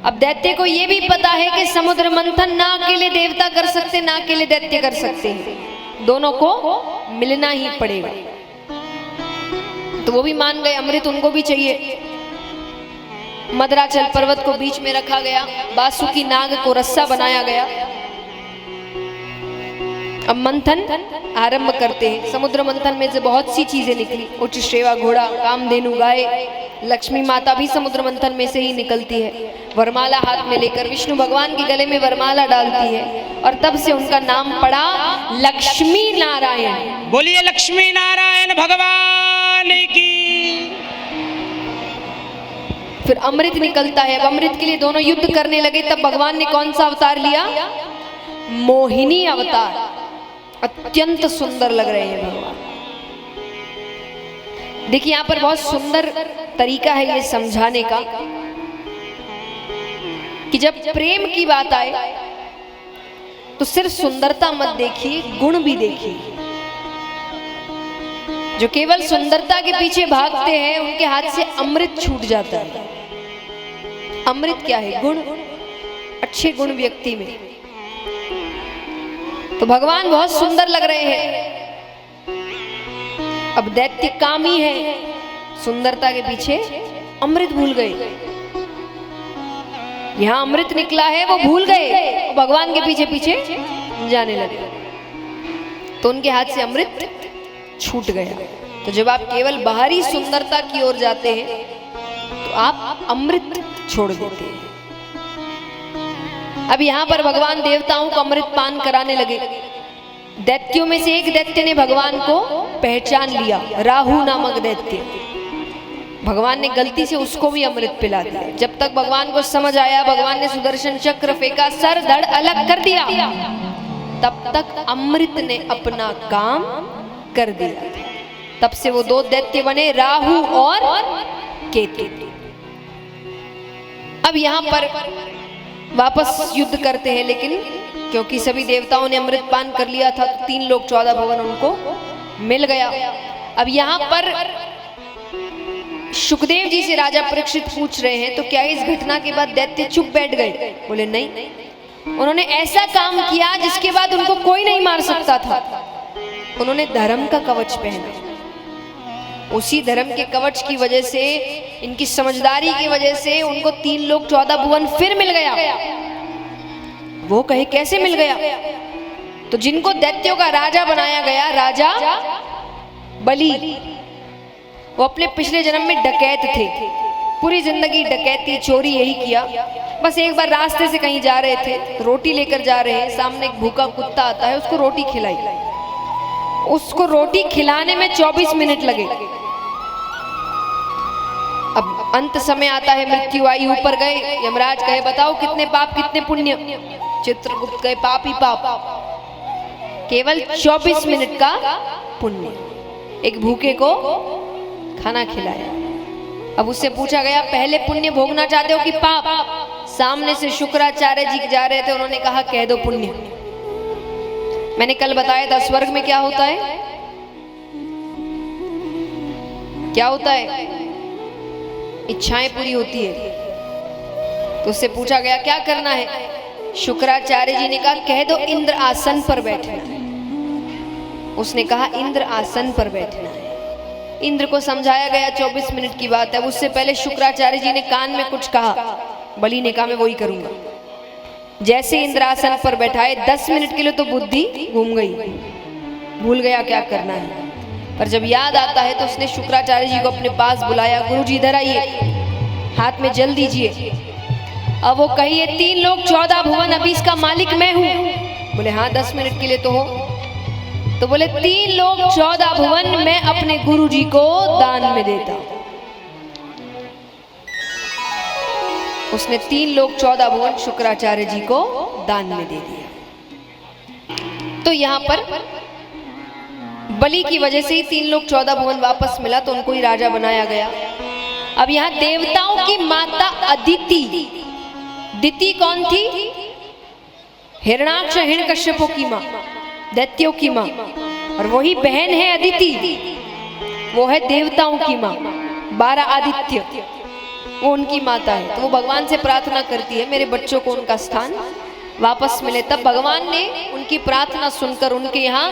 अब दैत्य को ये भी पता है कि समुद्र मंथन ना अकेले देवता कर सकते, ना अकेले दैत्य कर सकते हैं, दोनों को मिलना ही पड़ेगा। तो वो भी मान गए, अमृत उनको भी चाहिए। मदराचल पर्वत को बीच में रखा गया, बासुकी नाग को रस्सा बनाया गया। अब मंथन आरंभ करते हैं। समुद्र मंथन में से बहुत सी चीजें निकली। उच्च श्रेवा घोड़ा, कामधेनु गाय, लक्ष्मी माता भी समुद्र मंथन में से ही निकलती है। वरमाला हाथ में लेकर विष्णु भगवान के गले में वरमाला डालती है और तब से उनका नाम पड़ा लक्ष्मी नारायण। बोलिए लक्ष्मी नारायण भगवान की। फिर अमृत निकलता है। अब अमृत के लिए दोनों युद्ध करने लगे। तब भगवान ने कौन सा अवतार लिया? मोहिनी अवतार। अत्यंत सुंदर लग रहे हैं भगवान। देखिए यहाँ पर बहुत सुंदर तरीका है ये समझाने का कि जब प्रेम की बात आए तो सिर्फ सुंदरता मत देखिए, गुण भी देखिए। जो केवल सुंदरता के पीछे भागते हैं उनके हाथ से अमृत छूट जाता है। अमृत क्या है? गुण, अच्छे गुण व्यक्ति में। तो भगवान बहुत सुंदर लग रहे हैं। अब दैत्य कामी है, सुंदरता के पीछे अमृत भूल गए। यहां अमृत निकला है वो भूल गए, भगवान के पीछे पीछे जाने लगे तो उनके हाथ से अमृत छूट गया। तो जब आप केवल बाहरी सुंदरता की ओर जाते हैं तो आप अमृत छोड़ देते हैं। अब यहाँ पर भगवान देवताओं को अमृत पान कराने लगे। दैत्यों में से एक दैत्य ने भगवान को पहचान लिया, राहु नामक दैत्य। भगवान ने गलती से उसको भी अमृत पिला दिया। जब तक भगवान को समझ आया, भगवान ने सुदर्शन चक्र फेंका, सर धड़ अलग कर दिया, तब तक अमृत ने अपना काम कर दिया। तब से वो 2 दैत्य बने, राहु और केतु। अब यहाँ पर वापस युद्ध करते हैं, लेकिन क्योंकि सभी देवताओं ने अमृत पान कर लिया था तो 3 लोग 14 भुवन उनको मिल गया। अब यहाँ पर शुकदेव जी से राजा परीक्षित पूछ रहे हैं, तो क्या इस घटना के बाद दैत्य चुप बैठ गए? बोले नहीं, उन्होंने ऐसा काम किया जिसके बाद उनको कोई नहीं मार सकता था। उन्होंने धर्म का कवच पहना। उसी धर्म के कवच की वजह से, इनकी समझदारी की वजह से उनको 3 लोग 14 भुवन फिर मिल गया। वो कहे कैसे मिल गया? तो जिनको दैत्यों का राजा बनाया गया, राजा बलि, वो अपने पिछले जन्म में डकैत थे। पूरी जिंदगी डकैती चोरी यही किया। बस एक बार रास्ते से कहीं जा रहे थे, रोटी लेकर जा रहे हैं, सामने एक भूखा कुत्ता आता है, उसको रोटी खिलाई। उसको रोटी खिलाने में 24 मिनट लगे। अब अंत समय आता है, मृत्यु आई, ऊपर गए, यमराज कहे बताओ कितने पाप कितने पुण्य? चित्रगुप्त कहे पाप ही पाप, केवल 24 मिनट का पुण्य। एक भूखे को खाना खिलाया। अब उससे पूछा गया पहले पुण्य भोगना चाहते हो कि पाप? सामने से शुक्राचार्य जी जा रहे थे, उन्होंने कहा कह दो पुण्य। मैंने कल बताया था स्वर्ग में क्या होता है, क्या होता है? इच्छाएं पूरी होती है। तो उससे पूछा गया क्या करना है? शुक्राचार्य जी ने कहा कह दो इंद्र आसन पर बैठना है। उसने कहा इंद्र आसन पर बैठना है। इंद्र को समझाया गया 24 मिनट की बात है। उससे पहले शुक्राचार्य जी ने कान में कुछ कहा। बलि ने कहा मैं वही करूंगा। जैसे इंद्र आसन पर बैठाए 10 मिनट के लिए तो बुद्धि घूम गई, भूल गया क्या करना है। पर जब याद आता है तो उसने शुक्राचार्य जी को अपने पास बुलाया। गुरु जी इधर आइए, हाथ में जल दीजिए। अब वो कहिए 3 लोग 14 भुवन, अभी इसका मालिक मैं हूं। बोले हाँ 10 मिनट के लिए तो हो। तो बोले 3 लोग 14 भुवन मैं अपने गुरु जी को दान में देता हूं। उसने 3 लोग 14 भुवन शुक्राचार्य जी को दान में दे दिया। तो यहाँ पर बलि की वजह से ही 3 लोग 14 भुवन वापस मिला, तो उनको ही राजा बनाया गया। अब यहाँ देवताओं की माता अदिति, दिति कौन थी? हिरणाक्ष हिरण्यकश्यपों की माँ, दैत्यों की माँ, और वही बहन है अदिति, वो है देवताओं की माँ। 12 आदित्य वो उनकी माता है। तो वो भगवान से प्रार्थना करती है मेरे बच्चों को उनका स्थान वापस मिले। तब भगवान ने उनकी प्रार्थना सुनकर उनके यहाँ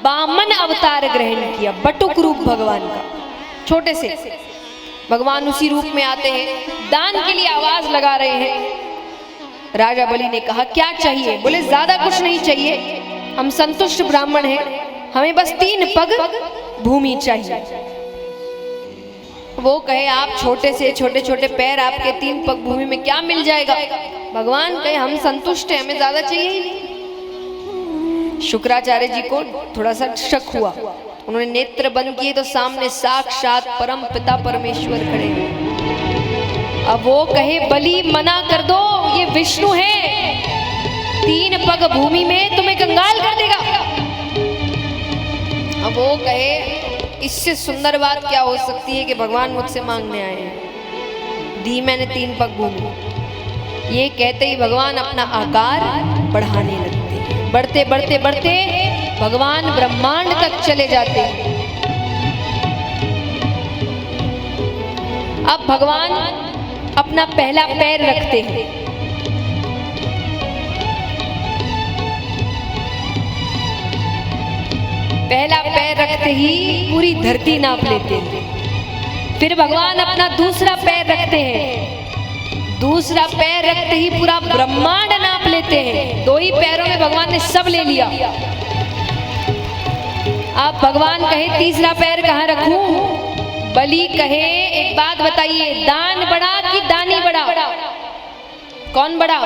वामन अवतार ग्रहण किया, बटुक रूप भगवान का। छोटे से भगवान उसी रूप में आते हैं, दान के लिए आवाज लगा रहे हैं। राजा बलि ने कहा क्या चाहिए? बोले ज्यादा कुछ नहीं चाहिए, हम संतुष्ट ब्राह्मण हैं, हमें बस 3 पग भूमि चाहिए। वो कहे आप छोटे से छोटे छोटे पैर, आपके 3 पग भूमि में क्या मिल जाएगा? भगवान कहे हम संतुष्ट हैं, हमें ज्यादा चाहिए ही नहीं। शुक्राचार्य जी को थोड़ा सा शक हुआ। उन्होंने नेत्र बंद किए तो सामने साक्षात परम पिता परमेश्वर खड़े हैं। अब वो कहे बलि मना कर दो, ये विष्णु है, 3 पग भूमि में तुम्हें कंगाल कर देगा। अब वो कहे इससे सुंदर बात क्या हो सकती है कि भगवान मुझसे मांगने आए हैं। दी मैंने 3 पग भूमि। ये कहते ही भगवान अपना आकार बढ़ाने लगते हैं। बढ़ते बढ़ते बढ़ते भगवान ब्रह्मांड तक चले जाते हैं। अब भगवान अपना पहला पैर रखते हैं। पहला पैर रखते ही पूरी धरती नाप लेते हैं। फिर भगवान अपना दूसरा पैर रखते हैं। दूसरा पैर रखते ही पूरा ब्रह्मांड नाप लेते हैं। 2 ही पैरों में भगवान ने सब ले लिया। अब भगवान कहे तीसरा पैर कहाँ रखूं? बलि कहे एक बात बताइए, दान बड़ा कि दानी बड़ा? कौन बड़ा?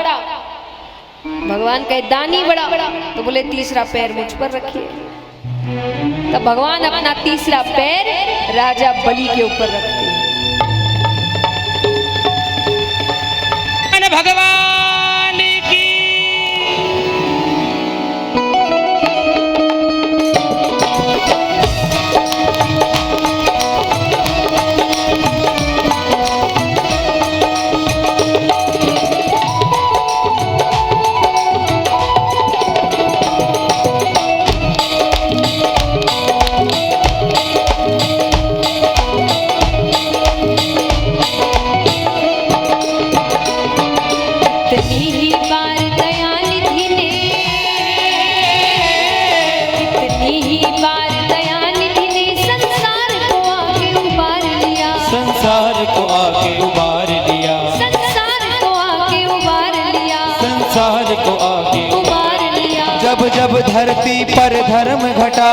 भगवान कहे दानी बड़ा। तो बोले तीसरा पैर मुझ पर रखिए। तब भगवान अपना तीसरा पैर राजा बलि के ऊपर रखते हैं। भगवान की जब धरती पर धर्म घटा,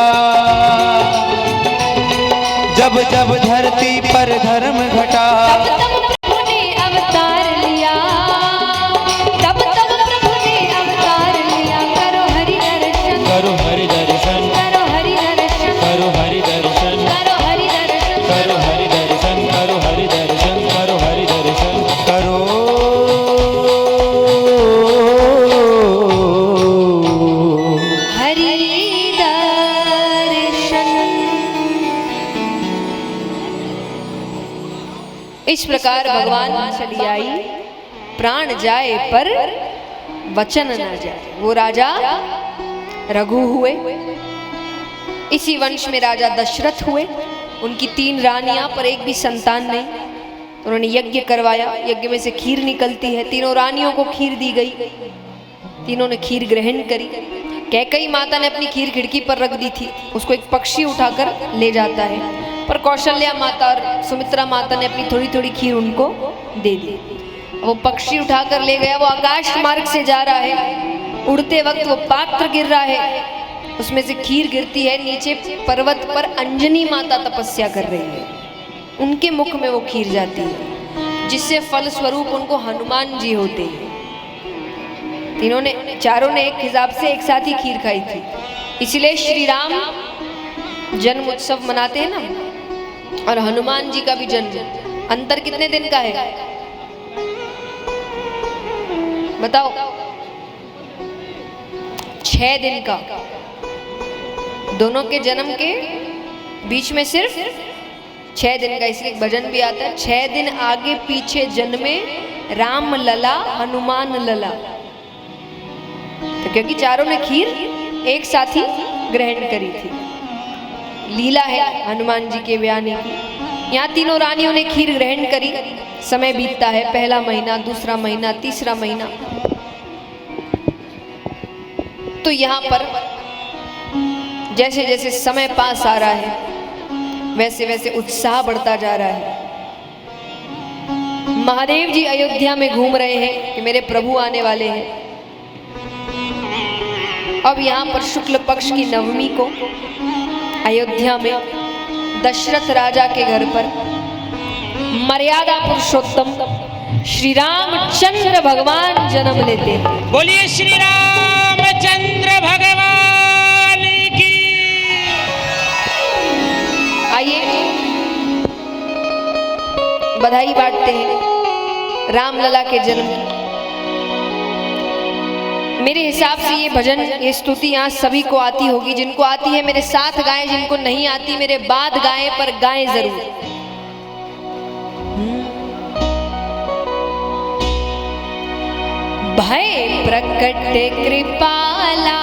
जब जब धरती पर धर्म घटा, तब प्रभु ने अवतार लिया। तब प्रभु ने अवतार लिया। करो हरि दर्शन, करो हरि दर्शन, करो हरि दर्शन, करो हरि दर्शन, करो हरि दर्शन, करो हरि दर्शन, करो हरि दर्शन, करो हरि दर्शन, करो इस प्रकार भगवान चली आई। प्राण जाए पर वचन न जाए। वो राजा रघु हुए। इसी वंश में राजा दशरथ हुए। उनकी 3 रानियां, पर एक भी संतान नहीं। उन्होंने यज्ञ करवाया। यज्ञ में से खीर निकलती है। 3 रानियों को खीर दी गई। तीनों ने खीर ग्रहण करी। कैकई माता ने अपनी खीर खिड़की पर रख दी थी, उसको एक पक्षी उठाकर ले जाता है, पर कौशल्या माता और सुमित्रा माता ने अपनी थोड़ी थोड़ी खीर उनको दे दी। वो पक्षी उठाकर ले गया, वो आकाश मार्ग से जा रहा है, उड़ते वक्त वो पात्र गिर रहा है, उसमें से खीर गिरती है, नीचे पर्वत पर अंजनी माता तपस्या कर रही है, उनके मुख में वो खीर जाती है, जिससे फल स्वरूप उनको हनुमान जी होते हैं। तीनों ने, चारों ने एक हिसाब से एक साथ ही खीर खाई थी, इसलिए श्री राम जन्म उत्सव मनाते हैं ना, और हनुमान जी का भी जन्म। अंतर कितने दिन का है बताओ? 6 दिन का। दोनों के जन्म के बीच में सिर्फ 6 दिन का, इसलिए भजन भी आता है, 6 दिन आगे पीछे जन्मे राम लला हनुमान लला। तो क्योंकि चारों ने खीर एक साथ ही ग्रहण करी थी, लीला है हनुमान जी के व्याने की। यहाँ तीनों रानियों ने खीर ग्रहण करी, समय बीतता है, पहला महीना, दूसरा महीना, तीसरा महीना। तो यहाँ पर जैसे जैसे समय पास आ रहा है, वैसे वैसे उत्साह बढ़ता जा रहा है। महादेव जी अयोध्या में घूम रहे हैं कि मेरे प्रभु आने वाले हैं। अब यहाँ पर शुक्ल पक्ष की नवमी को अयोध्या में दशरथ राजा के घर पर मर्यादा पुरुषोत्तम श्री रामचंद्र भगवान जन्म लेते हैं। बोलिए श्री रामचंद्र भगवान की। आइए बधाई बांटते हैं रामलला के जन्म की। मेरे हिसाब से ये भजन, ये स्तुति यहाँ सभी को आती होगी। जिनको आती है मेरे साथ गाएं, जिनको नहीं आती मेरे बाद गाएं, पर गाएं जरूर। भय प्रकट कृपाला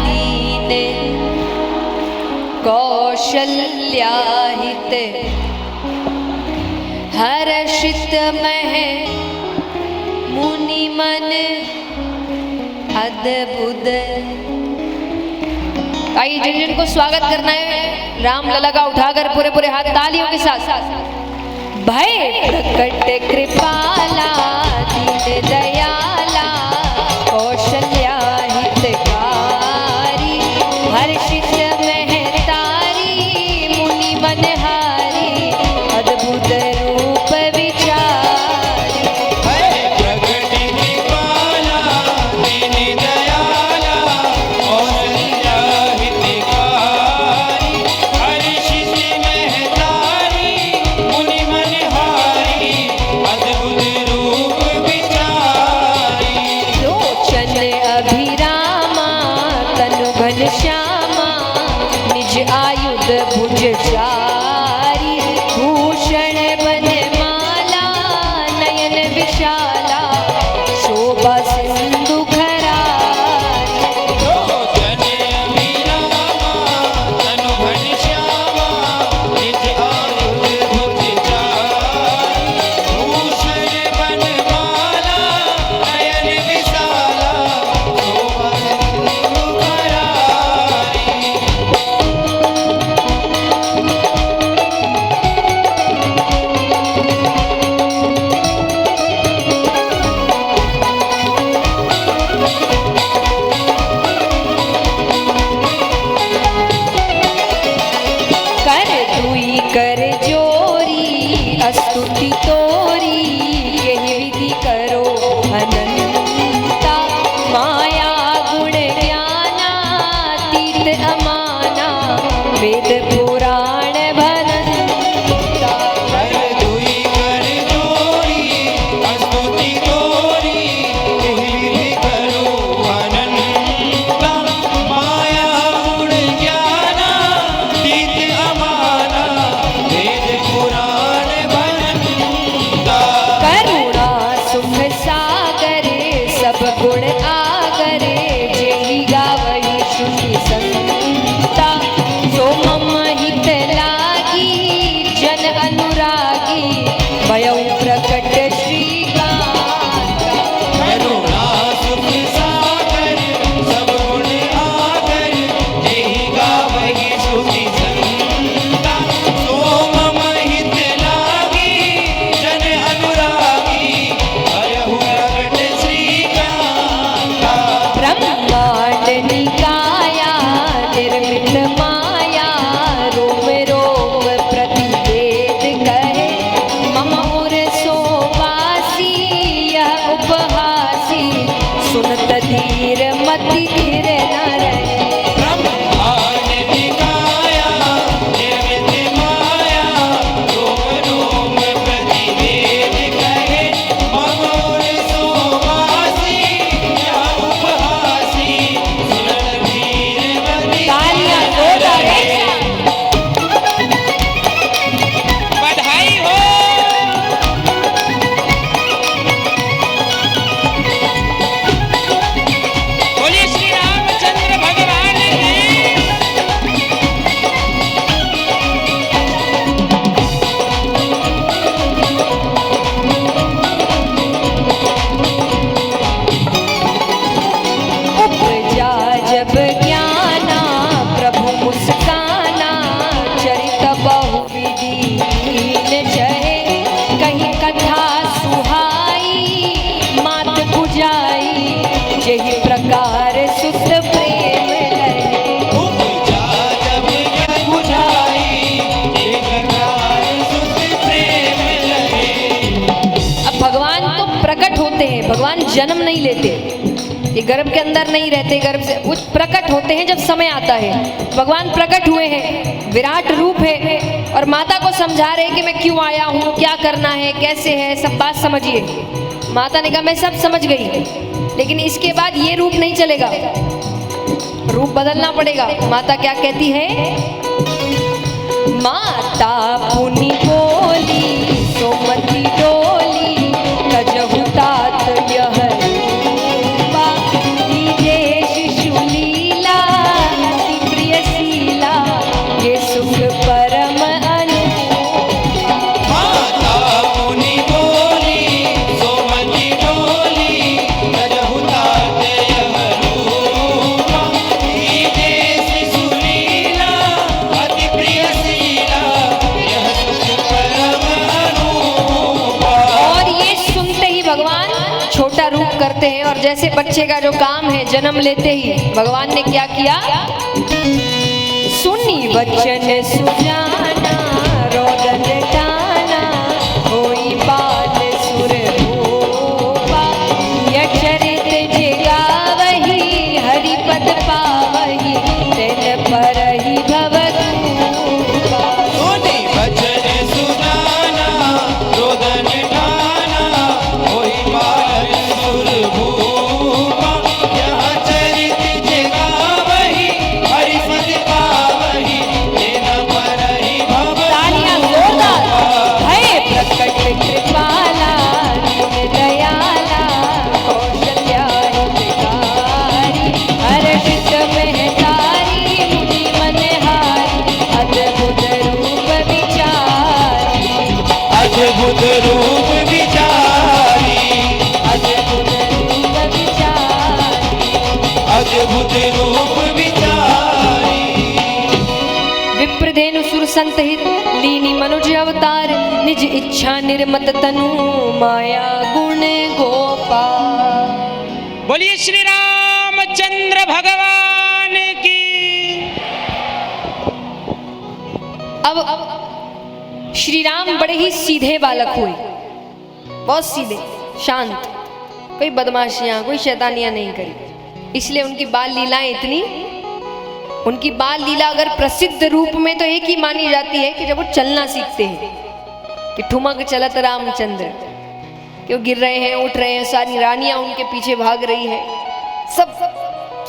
दीन कौशल्या हित हर्षित मह मुनि मन अद्भुत। आइए जिन जिनको स्वागत करना है रामलला का उठाकर पूरे पूरे हाथ तालियों के साथ। भय प्रकट कृपाला दीन दयाला कौशल्या हितकारी हर्षित महतारी मुनि मनहारी अद्भुत रूप विचारी। प्रकट कृपाला दीन दयाला कौशल्या हितकारी हर्षित महतारी मुनि मनहारी अद्भुत रूप विचारी। लोचन अभिरामा तनु घनश्यामा निज आयुध भुज चारी भूषण बनमाला नयन विशाला शोभा सिंधु खरारी। लोचन अभिरामा तनु घनश्यामा निज आयुध भुज चारी भूषण बनमाला नयन विशाला शोभा सिंधु खरारी। कर दुई कर जोरी स्तुति तोरी यही विधि करो अनंता माया गुण ज्ञानातीत अमाना वेद पुराण भरंता। कर दुई कर जोरी स्तुति तोरी यही विधि करो अनंता माया गुण ज्ञानातीत अमाना वेद पुराण भरंता। करुणा सुख सागरे सब गुण आगरे जेहि गावहि श्रुति संता सो मम प्रकट होते हैं, भगवान जन्म नहीं लेते, ये गर्भ के अंदर नहीं रहते, गर्भ से वो प्रकट होते हैं जब समय आता है। भगवान प्रकट हुए हैं, विराट रूप है और माता को समझा रहे कि मैं क्यों आया हूँ, क्या करना है, कैसे है, सब बात समझिए। माता ने कहा मैं सब समझ गई, लेकिन इसके बाद ये रूप नहीं चलेगा, रूप बदलना पड़ेगा। माता क्या कहती है? माता पुनि बोली सोमती डोली, कजहु तात यह रूपा, लीजे शिशु लीला अति प्रियशीला, ये सुख परम अनुपमा। माता मुनि बोली सोमती डोली, कजहु तात यह रूपा, लीजे शिशु लीला अति प्रियशीला, यह सुख परम अनुपमा। और ये सुनते ही भगवान छोटा रूप करते हैं, और जैसे बच्चे का जो काम है जन्म लेते ही भगवान ने क्या किया? सुनी वचन सुजाना रोदन टाना, होई बाल सुर रूपा, यचरित जगावही हरिपद पावही, तेन परहि भवतूपा। सोनी वचन सुनाना रोदन ठाना, होई बाल सुर भूपा, यह चरित जगावही हरिपद पावही, तेन परहि तालियां जोरदार। है प्रकट कृपाला दीन दयाला, कौशल्या हितकारी, हर्षित महतारी मुनि मनहारी, अद्भुत रूप विचारी, अद्भुत रूप विचारी, अद्भुत रूप विचारी। अद्भुत रूप विचारी। विप्रधेनु सुर संत हित लीनी मनुज अवतार, निज इच्छा निर्मत तनु माया गुण गोपाल। बोलिए श्री रामचंद्र भगवान की। अब श्री राम बड़े ही सीधे बालक हुए, बहुत सीधे, शांत, कोई बदमाशियां कोई शैतानियां नहीं करी, इसलिए उनकी बाल लीलाएं इतनी, उनकी बाल लीला अगर प्रसिद्ध रूप में तो एक ही मानी जाती है कि जब वो चलना सीखते हैं, कि ठुमक चलत रामचंद्र, कि वो गिर रहे हैं उठ रहे हैं, सारी रानियां उनके पीछे भाग रही है, सब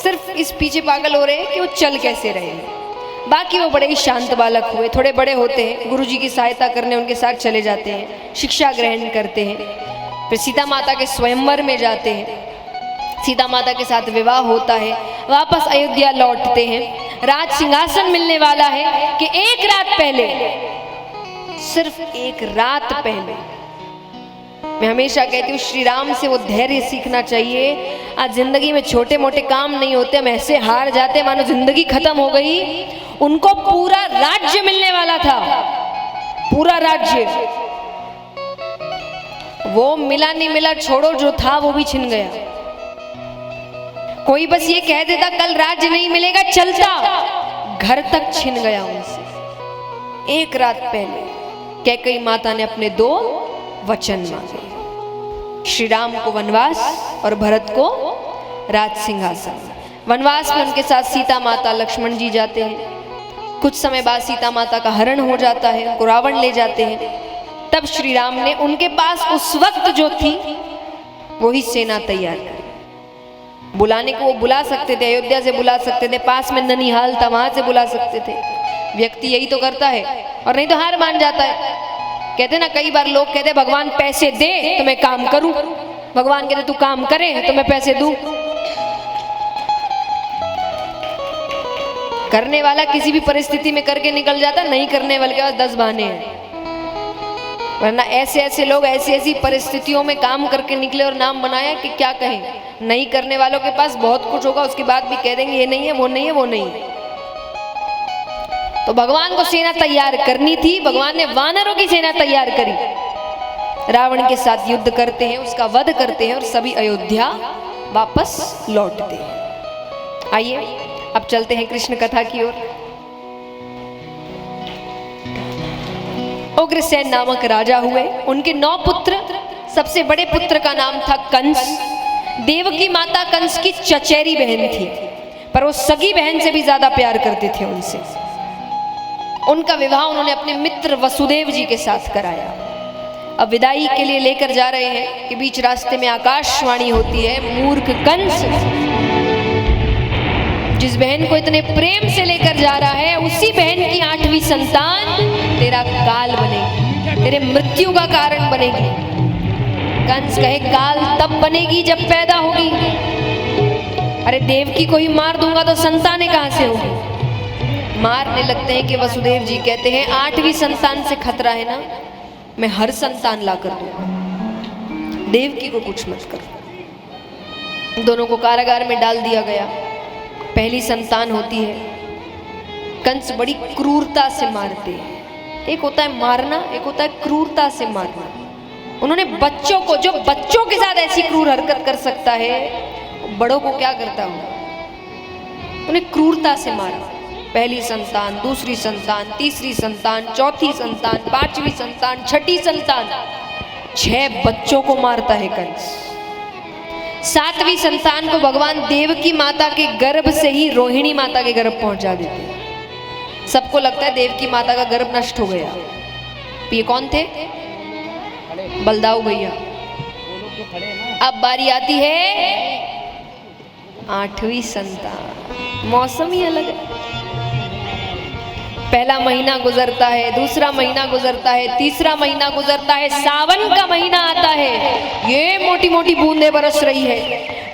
सिर्फ इस पीछे पागल हो रहे हैं कि वो चल कैसे रहे हैं। बाकी वो बड़े ही शांत बालक हुए। थोड़े बड़े होते हैं, गुरुजी की सहायता करने उनके साथ चले जाते हैं, शिक्षा ग्रहण करते हैं, फिर सीता माता के स्वयंवर में जाते हैं, सीता माता के साथ विवाह होता है, वापस अयोध्या लौटते हैं, राज सिंहासन मिलने वाला है कि एक रात पहले, सिर्फ एक रात पहले, मैं हमेशा कहती हूँ श्री राम से वो धैर्य सीखना चाहिए। आज जिंदगी में छोटे मोटे काम नहीं होते, हम ऐसे हार जाते मानो जिंदगी खत्म हो गई। उनको पूरा राज्य मिलने वाला था, पूरा राज्य, वो मिला नहीं मिला छोड़ो, जो था वो भी छिन गया। कोई बस ये कह देता कल राज्य नहीं मिलेगा, चलता, घर तक छिन गया उनसे। एक रात पहले कैकेयी माता ने अपने 2 वचन मांगे, श्री राम को वनवास और भरत को राज सिंहासन। वनवास में उनके साथ सीता माता लक्ष्मण जी जाते हैं। कुछ समय बाद सीता माता का हरण हो जाता है, उनको रावण ले जाते हैं। तब श्री राम ने उनके पास उस वक्त जो थी वही सेना तैयार की। बुलाने को वो बुला सकते थे, अयोध्या से बुला सकते थे, पास में ननिहाल था वहां से बुला सकते थे। व्यक्ति यही तो करता है, और नहीं तो हार मान जाता है। कहते ना, कई बार लोग कहते भगवान पैसे दे तो मैं काम करूं, भगवान कहते तू काम करे तो मैं पैसे दूं। करने वाला किसी भी परिस्थिति में करके निकल जाता, नहीं करने वाले के पास 10 बहाने हैं। वरना ऐसे ऐसे लोग ऐसी ऐसी परिस्थितियों में काम करके निकले और नाम बनाया कि क्या कहें। नहीं करने वालों के पास बहुत कुछ होगा, उसके बाद भी कह देंगे ये नहीं है, वो नहीं है, वो नहीं है। तो भगवान को सेना तैयार करनी थी, भगवान ने वानरों की सेना तैयार करी, रावण के साथ युद्ध करते हैं, उसका वध करते हैं और सभी अयोध्या वापस लौटते हैं। आइए अब चलते हैं कृष्ण कथा की ओर। उग्रसेन नामक राजा हुए, उनके 9 पुत्र सबसे बड़े पुत्र का नाम था कंस। देवकी माता कंस की चचेरी बहन थी, पर वो सगी बहन से भी ज्यादा प्यार करते थे उनसे। उनका विवाह उन्होंने अपने मित्र वसुदेव जी के साथ कराया। अब विदाई के लिए लेकर जा रहे हैं कि बीच रास्ते में आकाशवाणी होती है, मूर्ख कंस, जिस बहन को इतने प्रेम से लेकर जा रहा है उसी बहन की 8वीं संतान तेरा काल बनेगी, तेरे मृत्यु का कारण बनेगी। कंस कहे काल तब बनेगी जब पैदा होगी। अरे देवकी को ही मार दूंगा तो संतानें कहां से होगी। मारने लगते हैं कि वसुदेव जी कहते हैं 8वीं संतान से खतरा है ना, मैं हर संतान ला कर दूंगा, देवकी को कुछ मत करो। दोनों को कारागार में डाल दिया गया। पहली संतान होती है, कंस बड़ी क्रूरता से मारते हैं। एक होता है मारना, एक होता है क्रूरता से मारना। उन्होंने बच्चों को, जो बच्चों के साथ ऐसी क्रूर हरकत कर सकता है, बड़ों को क्या करता होगा। उन्हें क्रूरता से मारा। पहली संतान, दूसरी संतान, तीसरी संतान, चौथी संतान, 5वीं संतान, 6ठी संतान, 6 बच्चों को मारता है कंस। 7वीं संतान को भगवान देवकी माता के गर्भ से ही रोहिणी माता के गर्भ पहुंचा देते हैं। सबको लगता है देवकी माता का गर्भ नष्ट हो गया। ये कौन थे? बलदाऊ भैया। अब बारी आती है 8वीं संतान। मौसम ही अलग है। पहला महीना गुजरता है, दूसरा महीना गुजरता है, तीसरा महीना गुजरता है, सावन का महीना आता है। ये मोटी मोटी बूंदें बरस रही है।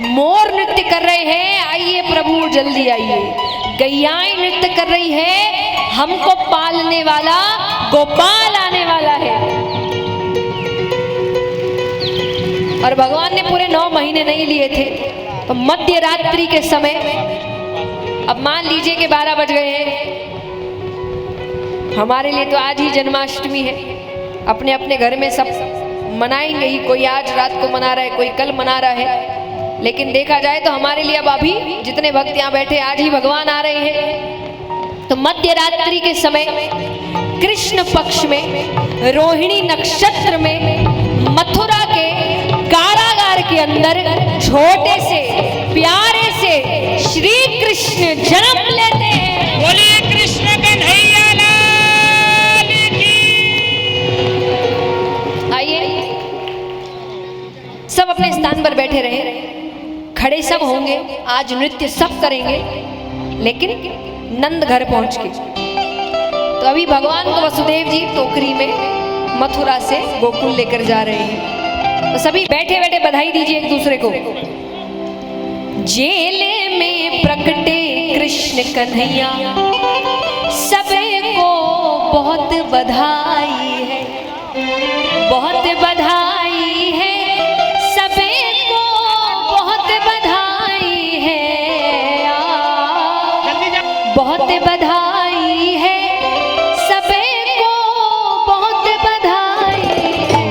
मोर नृत्य कर रहे हैं, आइए प्रभु जल्दी आइए। गैयाएं नृत्य कर रही है, हमको पालने वाला गोपाल आने वाला है। और भगवान ने पूरे 9 महीने नहीं लिए थे, तो मध्य रात्रि के समय, अब मान लीजिए कि 12 बज गए हैं। हमारे लिए तो आज ही जन्माष्टमी है, अपने अपने घर में सब मनाएंगे ही। कोई आज रात को मना रहा है, कोई कल मना रहा है, लेकिन देखा जाए तो हमारे लिए अब अभी जितने भक्त यहाँ बैठे आज ही भगवान आ रहे हैं। तो मध्य रात्रि के समय कृष्ण पक्ष में रोहिणी नक्षत्र में मथुरा के कारागार के अंदर छोटे से प्यारे से श्री कृष्ण जन्म लेते हैं। बोलिए कृष्ण कन्हैया लाल की। आइए सब अपने स्थान पर बैठे रहे, खड़े सब होंगे, आज नृत्य सब करेंगे, लेकिन नंद घर पहुंच के। तो अभी भगवान को वसुदेव जी टोकरी में मथुरा से गोकुल लेकर जा रहे हैं। तो सभी बैठे बैठे बधाई दीजिए एक दूसरे को। जेल में प्रकटे कृष्ण कन्हैया, सबको बहुत बधाई है, बहुत बधाई है, सबको बहुत बधाई है, बहुत बधाई है, सबको बहुत बधाई है।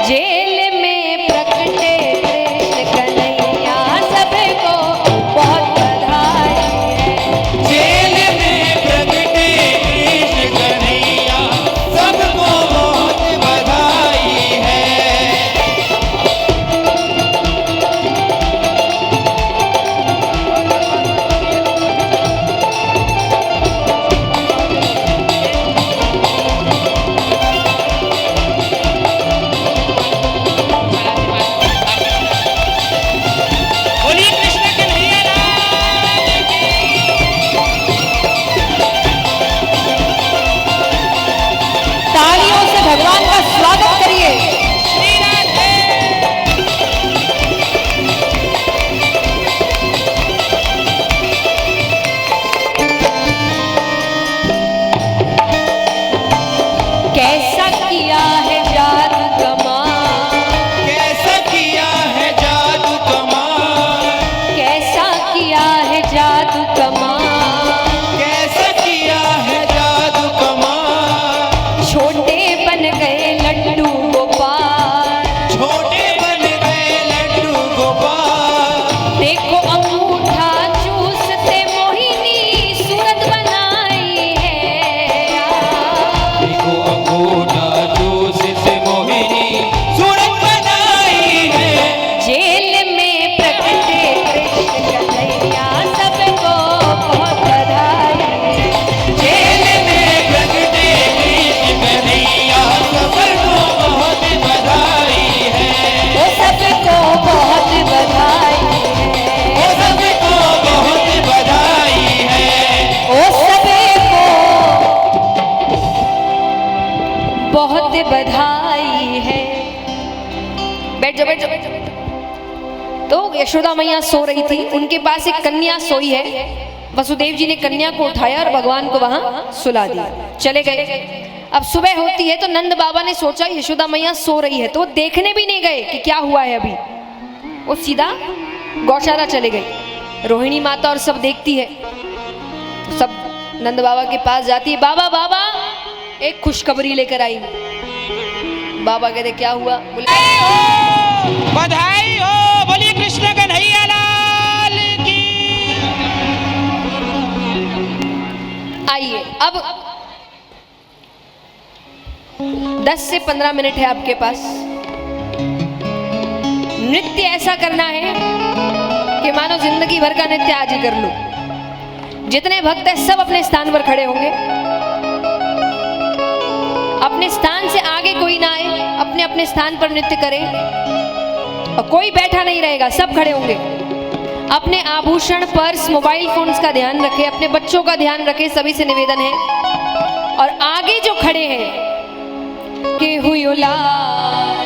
जेल में प्रकटे कृष्ण कन्हैया, सबको बहुत बधाई है। जेल में प्रकटे कृष्ण कन्हैया, सबको बधाई है। बैठ जाओ बैठ जाओ बैठ जाओ। तो यशोदा मैया सो रही थी, उनके पास एक कन्या सोई है। वसुदेव जी ने कन्या को उठाया और भगवान को वहां सुला दिया, चले गए। अब सुबह होती है तो नंद बाबा ने सोचा यशोदा मैया सो रही है, तो वो देखने भी नहीं गए कि क्या हुआ है अभी, वो सीधा गौशाला चले गए। रोहिणी माता और सब देखती है, सब नंद बाबा के पास जाती है। बाबा बाबा एक खुशखबरी लेकर आई। बाबा कहते क्या हुआ? बोले बधाई हो, बोलिए कृष्ण कन्हैया लाल की। आइए अब 10 से 15 मिनट है आपके पास। नृत्य ऐसा करना है कि मानो जिंदगी भर का नृत्य आज ही कर लो। जितने भक्त हैं सब अपने स्थान पर खड़े होंगे, अपने स्थान से आगे कोई ना आए, अपने अपने स्थान पर नृत्य करें और कोई बैठा नहीं रहेगा, सब खड़े होंगे। अपने आभूषण, पर्स, मोबाइल फोन्स का ध्यान रखें, अपने बच्चों का ध्यान रखें, सभी से निवेदन है। और आगे जो खड़े हैं के हुई लाल,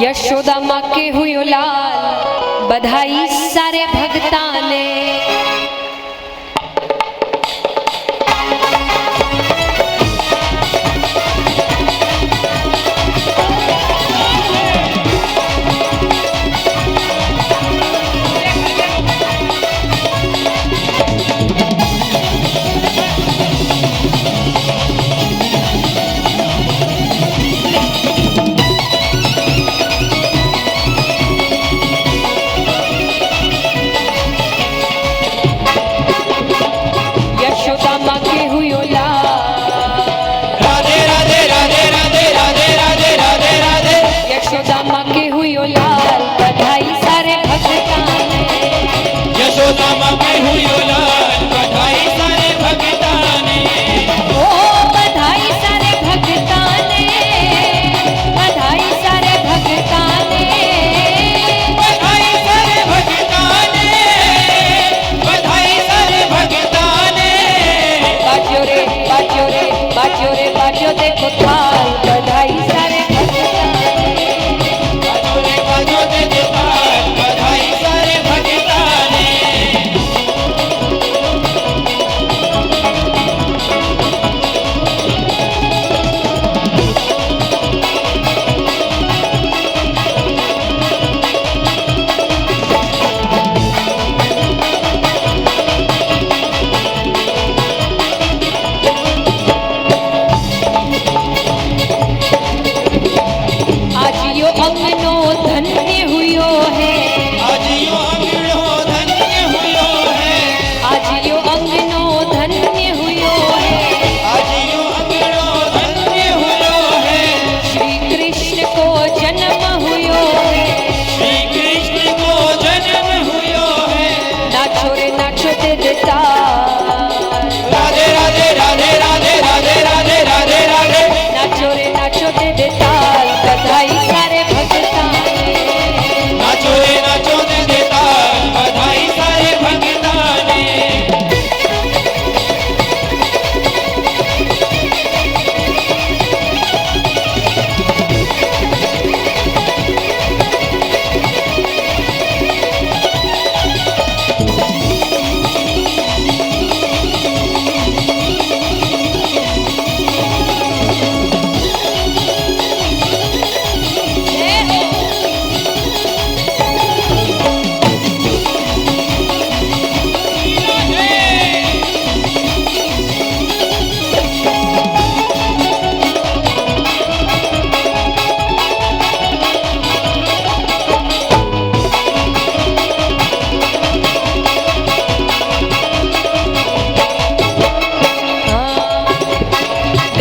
यशोदा माँ के हुई लाल, बधाई सारे भगता ने।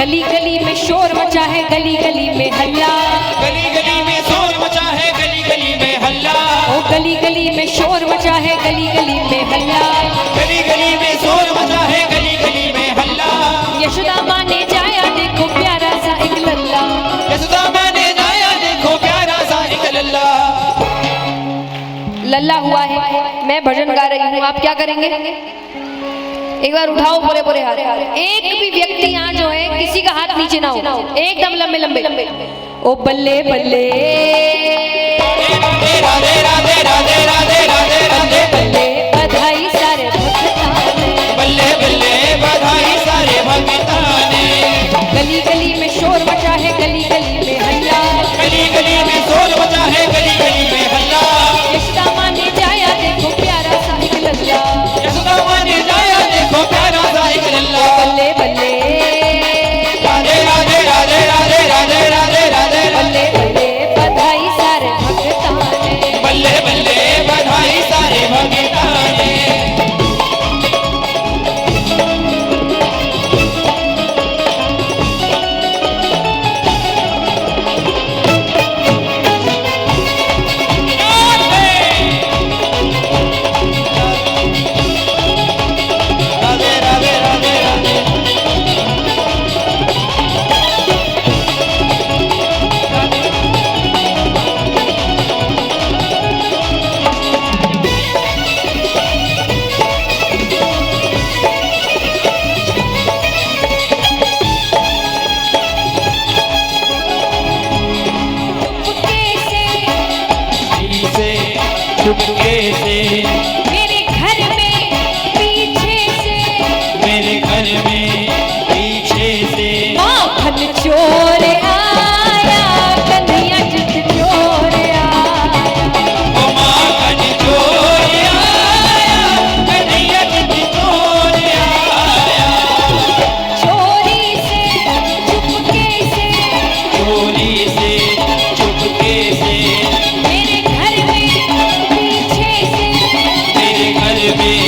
गली गली में शोर मचा है, गली गली में हल्ला, गली गली में शोर मचा है, गली गली में हल्ला। ओ गली गली में शोर मचा है, गली गली में हल्ला, गली गली में शोर मचा है, गली गली में हल्ला। यशोदा माँ ने जाया देखो प्यारा सा एक लल्ला, यशोदा माँ ने जाया देखो प्यारा सा एक लल्ला। लल्ला हुआ है, मैं भजन गा रही हूँ, आप क्या करेंगे? एक बार उठाओ पूरे पूरे हाथ। एक भी व्यक्ति यहाँ जो है किसी का हाथ नीचे ना हो, एकदम लंबे लंबे। ओ बल्ले बल्ले राधे राधे राधे राधे राधे राधे बल्ले बधाई सारे भक्तां ने, बल्ले बल्ले बधाई सारे भक्तां ने। गली गली में शोर मचा है, गली गली में हल्ला, गली गली में शोर मचा है, गली गली में हल्ला। यशोदा माँ ने जाया देखो प्यारा सा एक लल्ला, यशोदा माँ ने जाया देखो प्यारा सा एक लल्ला। बल्ले बल्ले राधे राधे राधे राधे राधे राधे राधे बल्ले बल्ले बधाई सारे भक्तां ने। बल्ले बल्ले बधाई सारे भक्तां ने। राधे राधे राधे राधे चुपके से मेरे घर में पीछे से मेरे घर में पीछे से माखन चोर आया, कन्हैया जित चोर आया, ओ माखन चोर आया, कन्हैया जित चोर आया। चोरी से चुपके से चोरी से चुपके से मेरे घर में पीछे से, मेरे घर में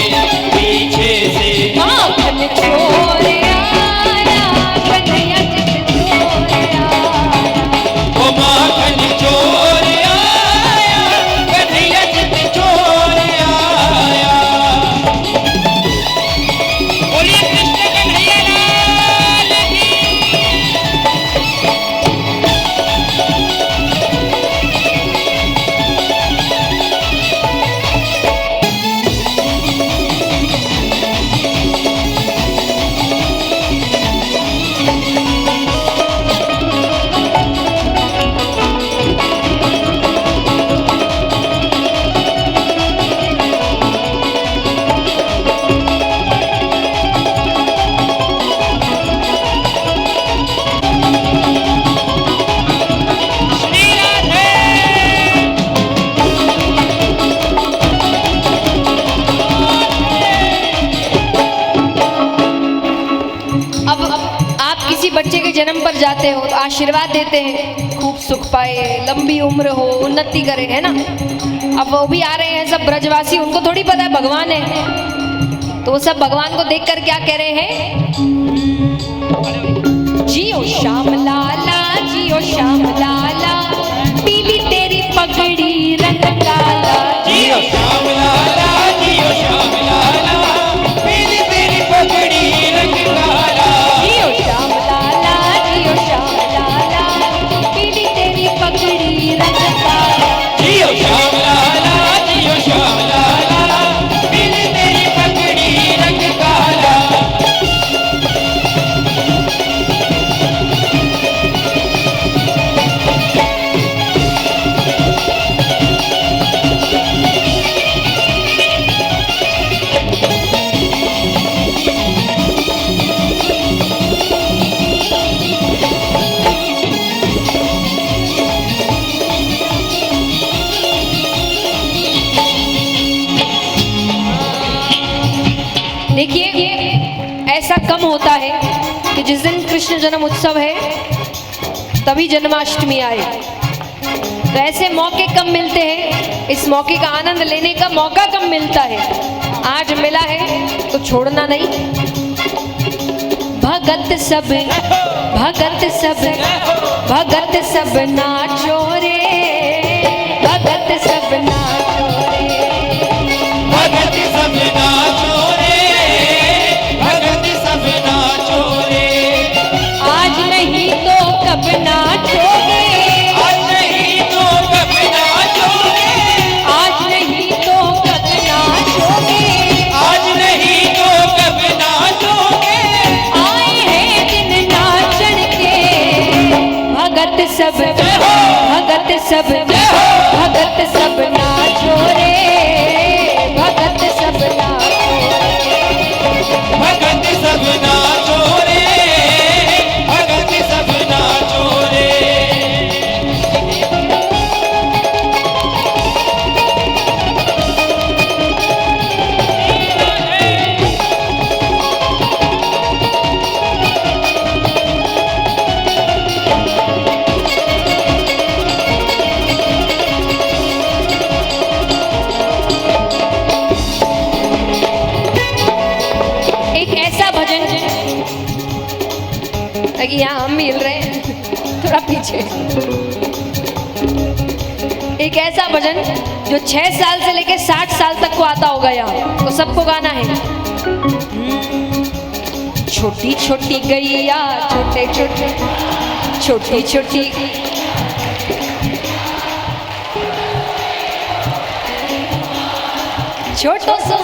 पीछे से माखन चोर आया, कन्हैया जित चोर आया। ओ माखन चोर आया, कन्हैया जित चोर आया। बोलिए कृष्ण कन्हैया लाल की। श्री राधे अब आप किसी बच्चे के जन्म पर जाते हो तो आशीर्वाद देते हैं, खूब सुख पाए, लंबी उम्र हो, उन्नति करे, है ना। अब वो भी आ रहे हैं सब ब्रजवासी, उनको थोड़ी पता है भगवान है, तो वो सब भगवान को देखकर क्या कह रहे हैं, जियो श्याम लाला, जियो श्याम लाला, पीली तेरी पगड़ी रंग काला, जियो श्याम लाला, जियो श्याम लाला, पीली तेरी पगड़ी रंग काला। जियो श्याम लाला, जियो श्याम लाला, पीली तेरी पगड़ी रंग काला। जियो श्याम लाला, जियो श्याम लाला, पीली तेरी पगड़ी रंग काला। देखिए ऐसा कम होता है कि जिस दिन कृष्ण जन्म उत्सव है तभी जन्माष्टमी आए, तो ऐसे मौके कम मिलते हैं, इस मौके का आनंद लेने का मौका कम मिलता है। आज मिला है तो छोड़ना नहीं। भगत सब भगत सब भगत सब नाचो रे, भगत सब नाचो रे, भगत सब नाचो रे, भगत सब नाचो रे। आज नहीं तो कब नाचोगे, आज नहीं तो कब नाचोगे, आज नहीं तो कब नाचोगे, आज नहीं तो कब नाचोगे। आए हैं दिन नाच सब भगत सब नाचो रे, भगत सब नाचो रे। भगत सब नाचो रे, भगत सब नाचो रे। एक ऐसा भजन ताकि यहाँ हम मिल रहे हैं थोड़ा पीछे, एक ऐसा भजन जो 6 साल से लेके 60 साल तक को आता होगा यहाँ, तो सबको गाना है। छोटी छोटी गैया छोटे छोटे, छोटी छोटी छोटो सो,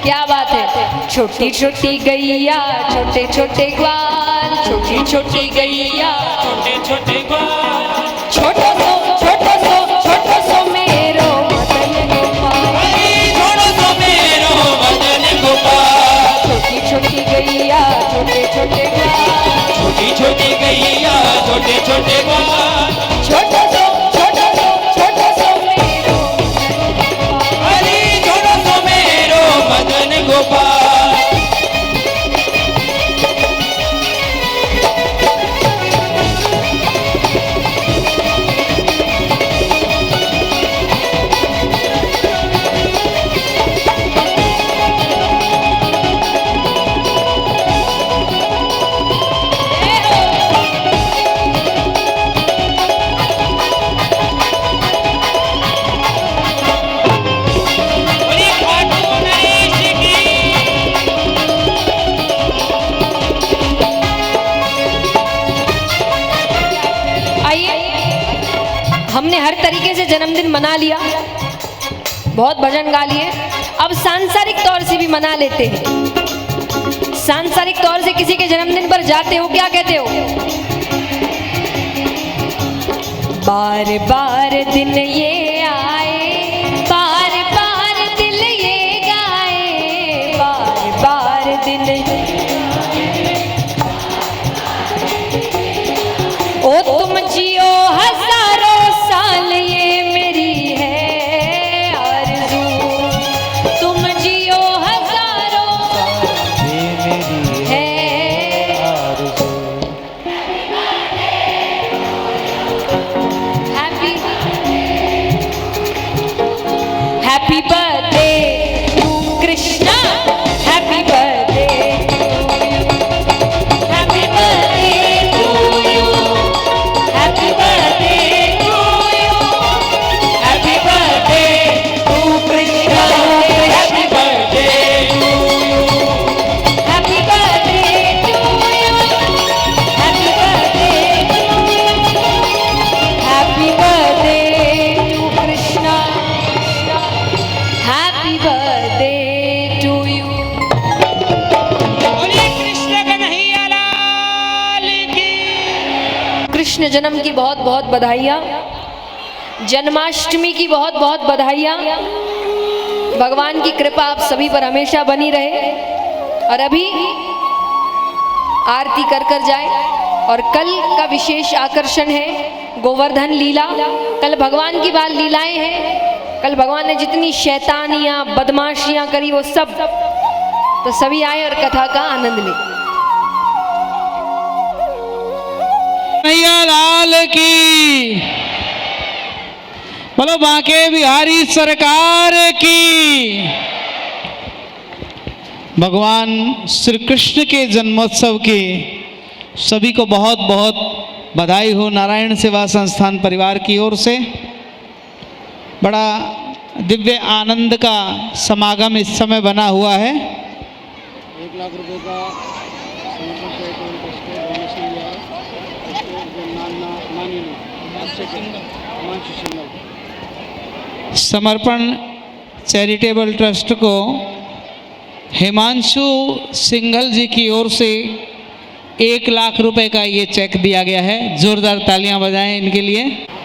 क्या बात है। छोटी छोटी गैया छोटे छोटे ग्वाल, छोटी छोटी गैया छोटे छोटे ग्वाल, छोटो सो छोटो सो मेरो मदन गोपाल। छोड़ो तो मेरो मदन गोपाल। छोटी छोटी गैया छोटे छोटे ग्वाल, छोटी छोटी गैया छोटे छोटे ग्वाल, छोटो सो मेरो अरे छोड़ो तो मेरो मदन गोपाल। बोलिए खाटू नरेश की। आइए, हमने हर तरीके से जन्मदिन मना लिया, बहुत भजन गा लिए, अब सांसारिक तौर से भी मना लेते हैं। सांसारिक तौर से किसी के जन्मदिन पर जाते हो, क्या कहते हो? बार बार दिन ये आए, बार बार दिल ये गाए, बार बार दिन ओ तुम जियो हजारों साल, ये मेरी है आरज़ू। तुम जियो हजारों ये मेरी है। आरज़ू। Happy happy birthday to Krishna, happy birthday happy birthday to you, happy birthday to you, happy birthday to Krishna, happy birthday to you, happy birthday to you, happy birthday to you, happy birthday to Krishna, happy birthday to you. बोलिए कृष्ण कन्हैया लाल की। कृष्ण जन्म की बहुत बहुत बधाइयाँ, जन्माष्टमी की बहुत बहुत बधाइयाँ। भगवान की कृपा आप सभी पर हमेशा बनी रहे। और अभी आरती कर कर जाए। और कल का विशेष आकर्षण है गोवर्धन लीला। कल भगवान की बाल लीलाएं हैं। कल भगवान ने जितनी शैतानियाँ बदमाशियाँ करी वो सब, तो सभी आए और कथा का आनंद लें। कन्हैया लाल की, बोलो बांके बिहारी सरकार की। भगवान श्री कृष्ण के जन्मोत्सव की सभी को बहुत बहुत बधाई हो। नारायण सेवा संस्थान परिवार की ओर से बड़ा दिव्य आनंद का समागम इस समय बना हुआ है। 1 लाख रुपए का समर्पण चैरिटेबल ट्रस्ट को डोनेशन दिया है। उसके समर्पण चैरिटेबल ट्रस्ट को हिमांशु सिंघल जी की ओर से 1,00,000 रुपए का ये चेक दिया गया है। जोरदार तालियां बजाएं इनके लिए।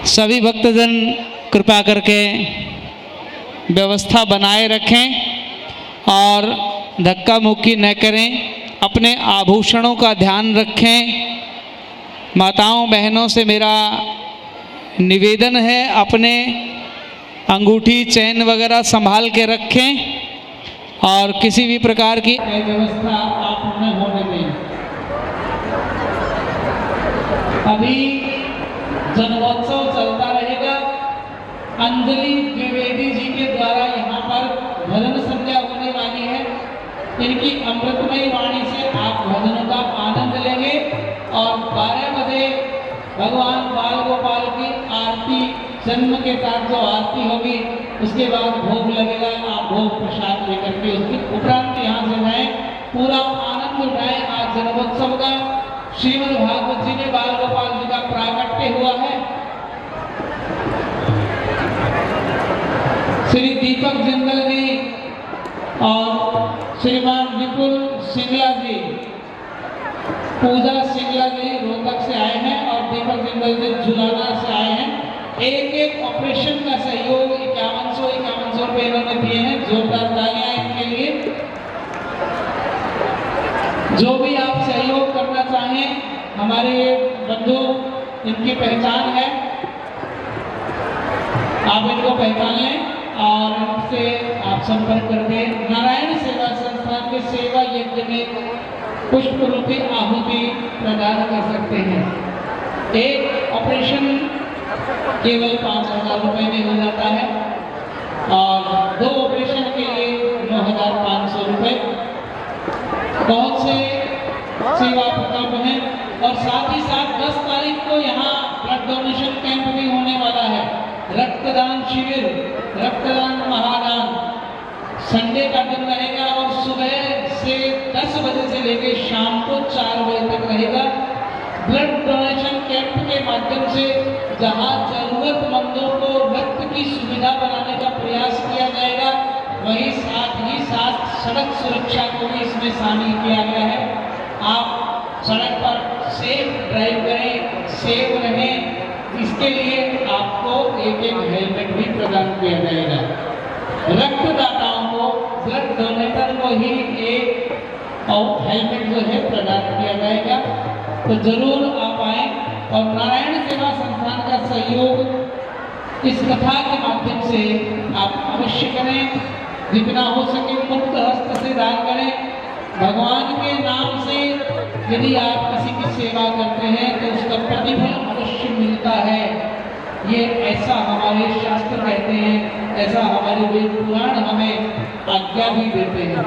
सभी भक्तजन कृपा करके व्यवस्था बनाए रखें और धक्का मुक्की न करें। अपने आभूषणों का ध्यान रखें। माताओं बहनों से मेरा निवेदन है, अपने अंगूठी चैन वगैरह संभाल के रखें और किसी भी प्रकार की व्यवस्था आप न होने दें। अभी जन्मोत्सव चलता रहेगा। अंजलि द्विवेदी जी के द्वारा यहाँ पर भजन संध्या होने वाली है। इनकी अमृतमयी वाणी से आप भजनों का आनंद लेंगे और 12 बजे भगवान बाल गोपाल की आरती, जन्म के साथ जो आरती होगी उसके बाद भोग लगेगा। आप भोग प्रसाद लेकर के उसके उपरांत यहाँ से जाएं, पूरा आनंद उठाएं। आज जन्मोत्सव का श्रीमद् भागवत जी में बाल गोपाल जी का प्राकट्य हुआ है। श्री दीपक जिंदल जी और श्रीमान विपुल सिंगला जी, पूजा सिंगला जी रोहतक से आए हैं और दीपक जिंदल जी जुलाना से आए हैं। एक ऑपरेशन का सहयोग 5100 रुपये इन्होंने दिए हैं। जोरदार तालियां इनके लिए। जो भी आप सहयोग करना चाहें, हमारे बंधु इनकी पहचान है, आप इनको पहचान लें और इनसे आप संपर्क करके नारायण सेवा संस्थान के सेवा यज्ञ में पुष्प रूपी आहुति प्रदान कर सकते हैं। एक ऑपरेशन केवल 5,000 रुपये में हो जाता है और 2 ऑपरेशन के लिए 9,500 रुपये। बहुत से सेवा प्रकल्प हैं और साथ ही साथ 10 तारीख को यहाँ ब्लड डोनेशन कैंप भी होने वाला है। रक्तदान शिविर, रक्तदान महादान संडे का दिन रहेगा और सुबह से 10 बजे से लेकर शाम को 4 बजे तक रहेगा। ब्लड डोनेशन कैंप के माध्यम से जहां जरूरतमंदों को रक्त की सुविधा बनाने का प्रयास किया जाएगा, वहीं साथ ही साथ सड़क सुरक्षा को भी इसमें शामिल किया गया है। आप सड़क पर सेफ ड्राइव करें, सेफ रहें, इसके लिए आपको एक हेलमेट भी प्रदान किया जाएगा। रक्तदाताओं को, ब्लड डोनेटर को ही एक हेलमेट जो है प्रदान किया जाएगा। तो जरूर आप आए और नारायण सेवा संस्थान का सहयोग इस कथा के माध्यम से आप अवश्य करें। जितना हो सके मुक्त हस्त से दान करें। भगवान के नाम से यदि आप किसी की सेवा करते हैं तो उसका प्रतिफल अवश्य मिलता है। ये ऐसा हमारे शास्त्र कहते हैं, ऐसा हमारे वेद पुराण हमें आज्ञा भी देते हैं।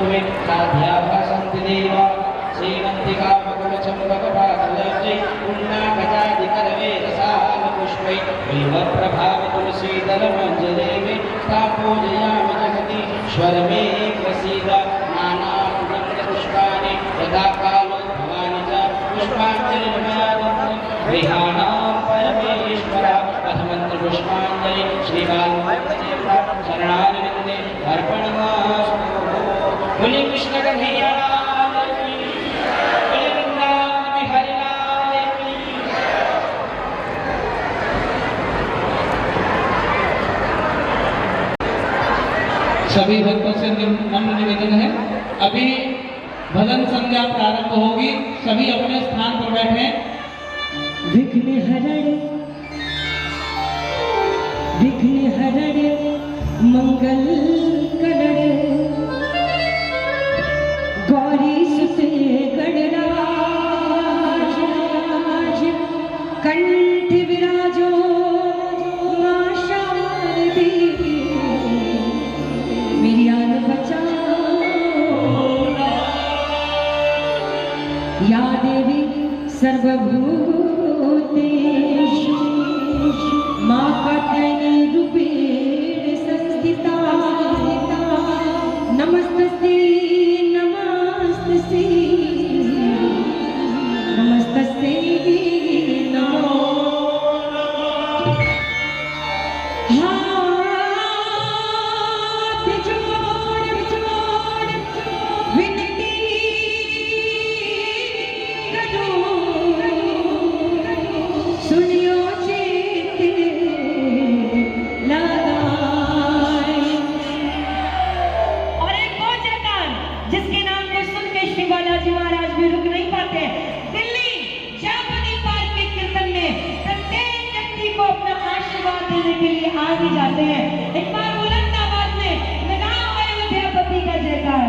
पूर्वे साध्या भासन्ति देवा श्रीमन्तिका मकुलचम्पकपादलर्जै पुण्डागजादिकरवेदसालपुष्पै भीमप्रभाव तुलसीदलमञ्जदेवे स्थापूजयामि जगति स्वरमे प्रसीद नानापुष्पाणि यथा कालो भवानि च पुष्पाञ्जलिर्मयादि गृहाणां परमेश्वर अथमन्त्र पुष्पाञ्जलि श्रीवाल्मीकिदेवता शरणारविन्दे अर्पणमस्तु। बोले कृष्ण कन्हैया लाल की, बोले वृंदावन बिहारी लाल की। सभी भक्तों से नम्र निवेदन है, अभी भजन संध्या प्रारंभ होगी, सभी अपने स्थान पर बैठे। विघ्न हरण मंगल करण गौरी सुते गणराज कंठ विराजो मां शारदी मेरी आन बचाओ या देवी सर्वभूतेषु मां कात्यायनी रूपेण संस्थिता नमस्तस्यै नमस्तस्यै नमस्तस्यै नमो हाथ जोड़ विनती सुनियो चित लगाए। और एक वो जयकार जिसके नाम को सुन के श्री बालाजी महाराज भी रुक नहीं पाते। दिल्ली जापानी पार्क के कीर्तन में प्रत्येक व्यक्ति को अपना आशीर्वाद देने के लिए आ ही जाते हैं। एक बार बुलंद आवाज में लगाओ अयोध्यापति का जयकार।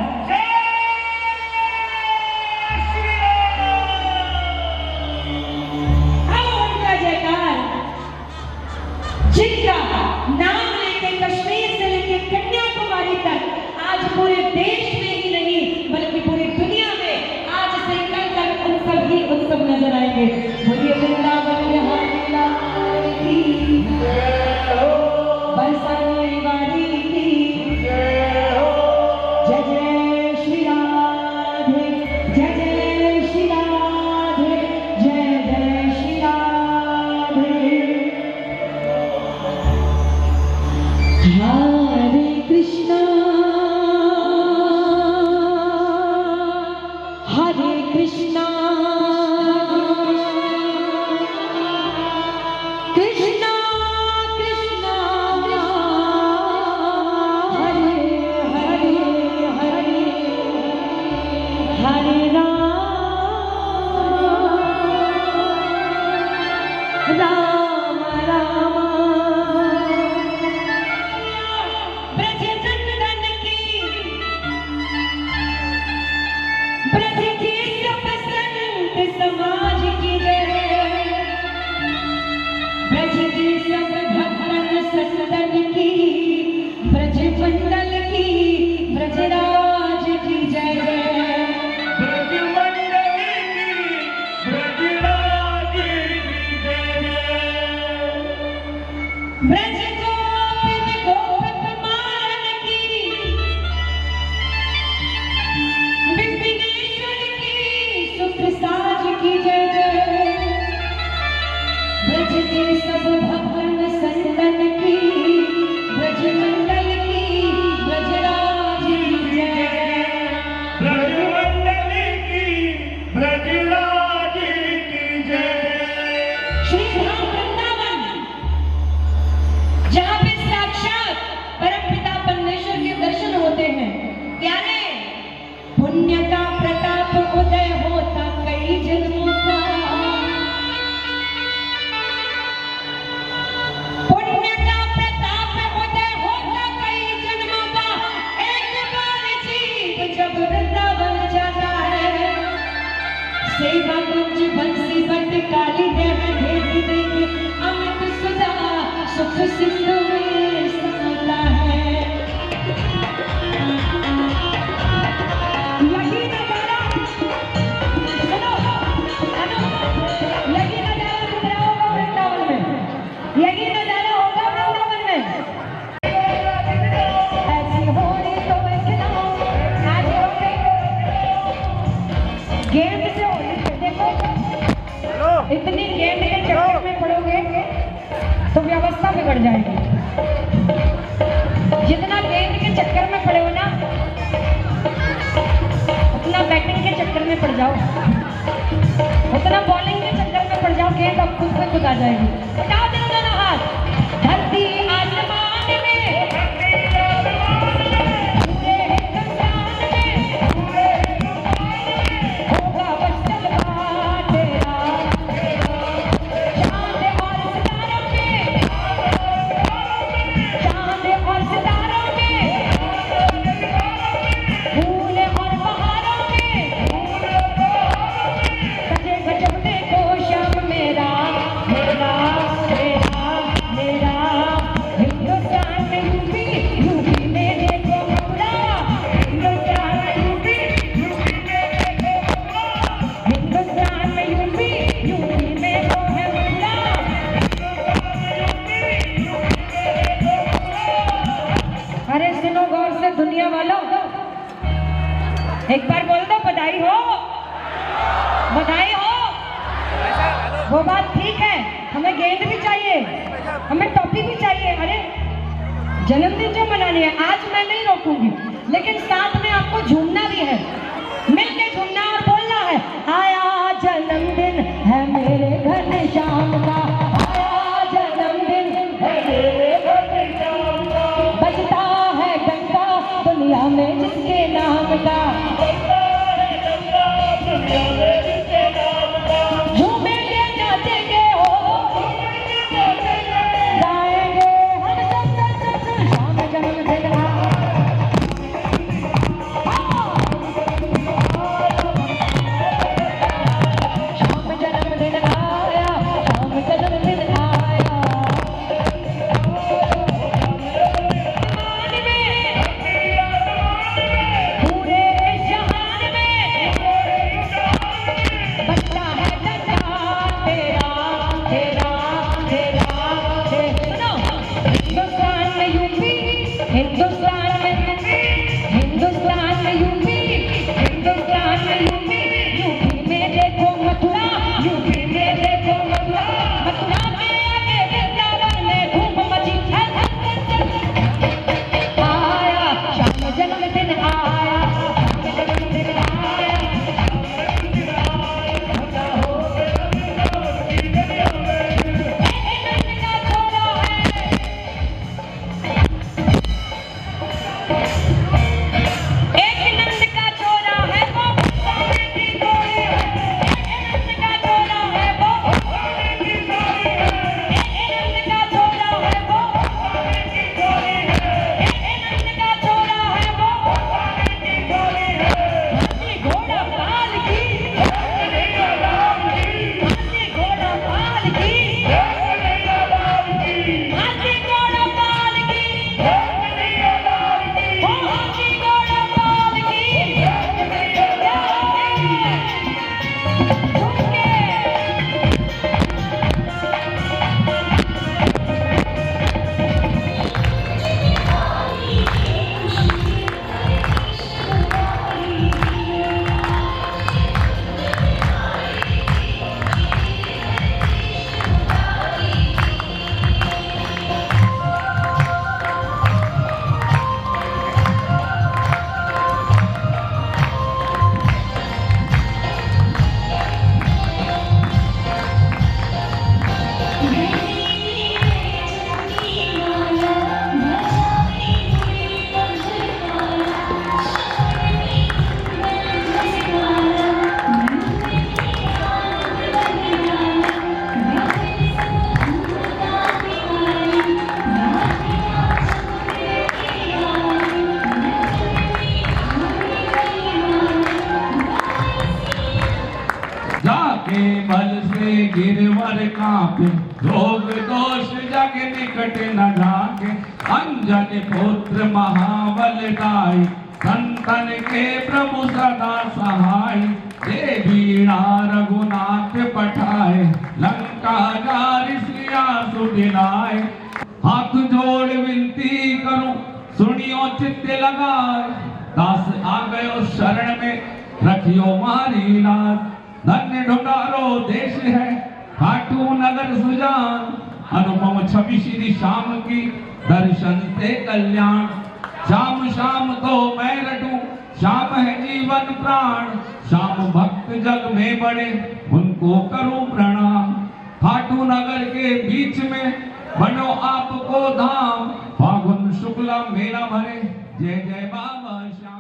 जिनका नाम लेके कश्मीर से लेके कन्याकुमारी तक आज पूरे देश में ही नहीं बल्कि पूरी दुनिया में आज से कल तक उत्सव ही उत्सव नजर आएंगे। बोलिए वृंदावन बिहारी लाल की, बरसाने वाली की जय जय श्री राधे, जय जय श्री राधे, जय जय श्री राधे। हरे कृष्णा कृष्णा कृष्णा हरे हरे हरे हरे राम राम राम। ब्रज नंदन की, ब्रज की सब संत समाज की जय, ब्रज की सब भक्तन सतन की, ब्रज मंडल की, ब्रजराज की जय जय। ब्रज मंडल की, ब्रजराज की जय जय। ब्रज गोपिन गोपकुमार की, विपिनेश्वर की, सुप्रसाद की जय जय। ब्रज के सब भवन संतन की, ब्रज मंडल की, ब्रजराज की जय जय। ब्रज मंडल की, ब्रजराज की जय। श्री धाम वृंदावन जहाँ पे साक्षात परमपिता परमेश्वर के दर्शन होते हैं। प्यारे पुण्य का प्रताप उदय होता कई जन्मों का, पुण्य का प्रताप उदय होता कई जन्मों का। एक बार जीव जब वृंदावन जाता है, सेवा कुंज बंसी बट काली देह भेद देंगे, अमृत सुधा सुख सिंधु में समाता है। बढ़ जाएगी। जितना गेंद के चक्कर में पड़े हो ना, उतना बैटिंग के चक्कर में पड़ जाओ, उतना बॉलिंग के चक्कर में पड़ जाओ, गेंद अब खुद से खुद आ जाएगी। उठाओ दोनों हाथ, धरती आसमान में, पूरे हिंदुस्तान में, होगा बस जलवा तेरा, चांद और सितारों में, चांद और सितारों में, फूल और बहारों में, सजे गजब देखो श्याम मेरा, मेरा मेरा मेरा, हिंदुस्तान में यूपी, यूपी में देखो मथुरा, हिंदुस्तान में यूपी, यूपी में देखो मथुरा, हिंदुस्तान में यूपी, यूपी में वो है मथुरा, अरे सुनो गौर से दुनिया वालों, एक बार बोल दो बधाई हो, बधाई हो। वो बात ठीक है, हमें गेंद भी चाहिए, हमें टॉफी भी चाहिए। अरे जन्मदिन जो मनानी है आज मैं नहीं रोकूंगी, लेकिन साथ में आपको झूमना भी है, मिलके झूमना और बोलना है, आया जन्मदिन है मेरे घनश्याम का, आया जन्मदिन है मेरे घनश्याम का, बजता है डंका दुनिया में जिसके नाम का, झूमेंगे नाचेंगे हो, गाएंगे हम सब श्याम जन्मदिन आया, श्याम जन्मदिन आया, श्याम जन्मदिन आया, पूरे जहान में बजता है डंका तेरा तेरा तेरा तेरा। हिंदुस्तान में यूपी, हिंदुस्तान में, हिंदुस्तान में यूपी, हिंदुस्तान में यूपी, यूपी में देखो मथुरा, यूपी में देखो मथुरा, मथुरा के आगे वृंदावन में धूम मची है, आया श्याम जन्मदिन आया, श्याम जन्मदिन आया, एक नंद का छोरा है वो, एक नंद का छोरा है वो, एक नंद का छोरा है वो, एक नंद का छोरा है वो, हाथी घोड़ा पाल की, हाथी घोड़ा पाल की, हाथी घोड़ा पाल की, ओ हाथी घोड़ा पाल की, जाके बल से गिरवर कांपे, रोग दोष जग निकट न जाके, अंजन पुत्र महाबलदाई, संतन के प्रभु सदा सहाय, देवीणा रघुनाथ पठाए, लंका जारि सिया सुदिलाए, हाथ जोड़ विनती करूं सुनियो चित्त लगाए, दास आ गयो शरण में रखियो मारी लाज, धन्य ढूंढारो देश है खाटू नगर सुजान, अनुपम छवि श्री श्याम की दर्शन ते कल्याण। श्याम श्याम तो मैं रटूं, श्याम है जीवन प्राण। श्याम भक्त जग में बड़े, उनको करूं प्रणाम। खाटू नगर के बीच में बनो आपको धाम। फागुन शुक्ला मेला भरे, जय जय बाबा श्याम।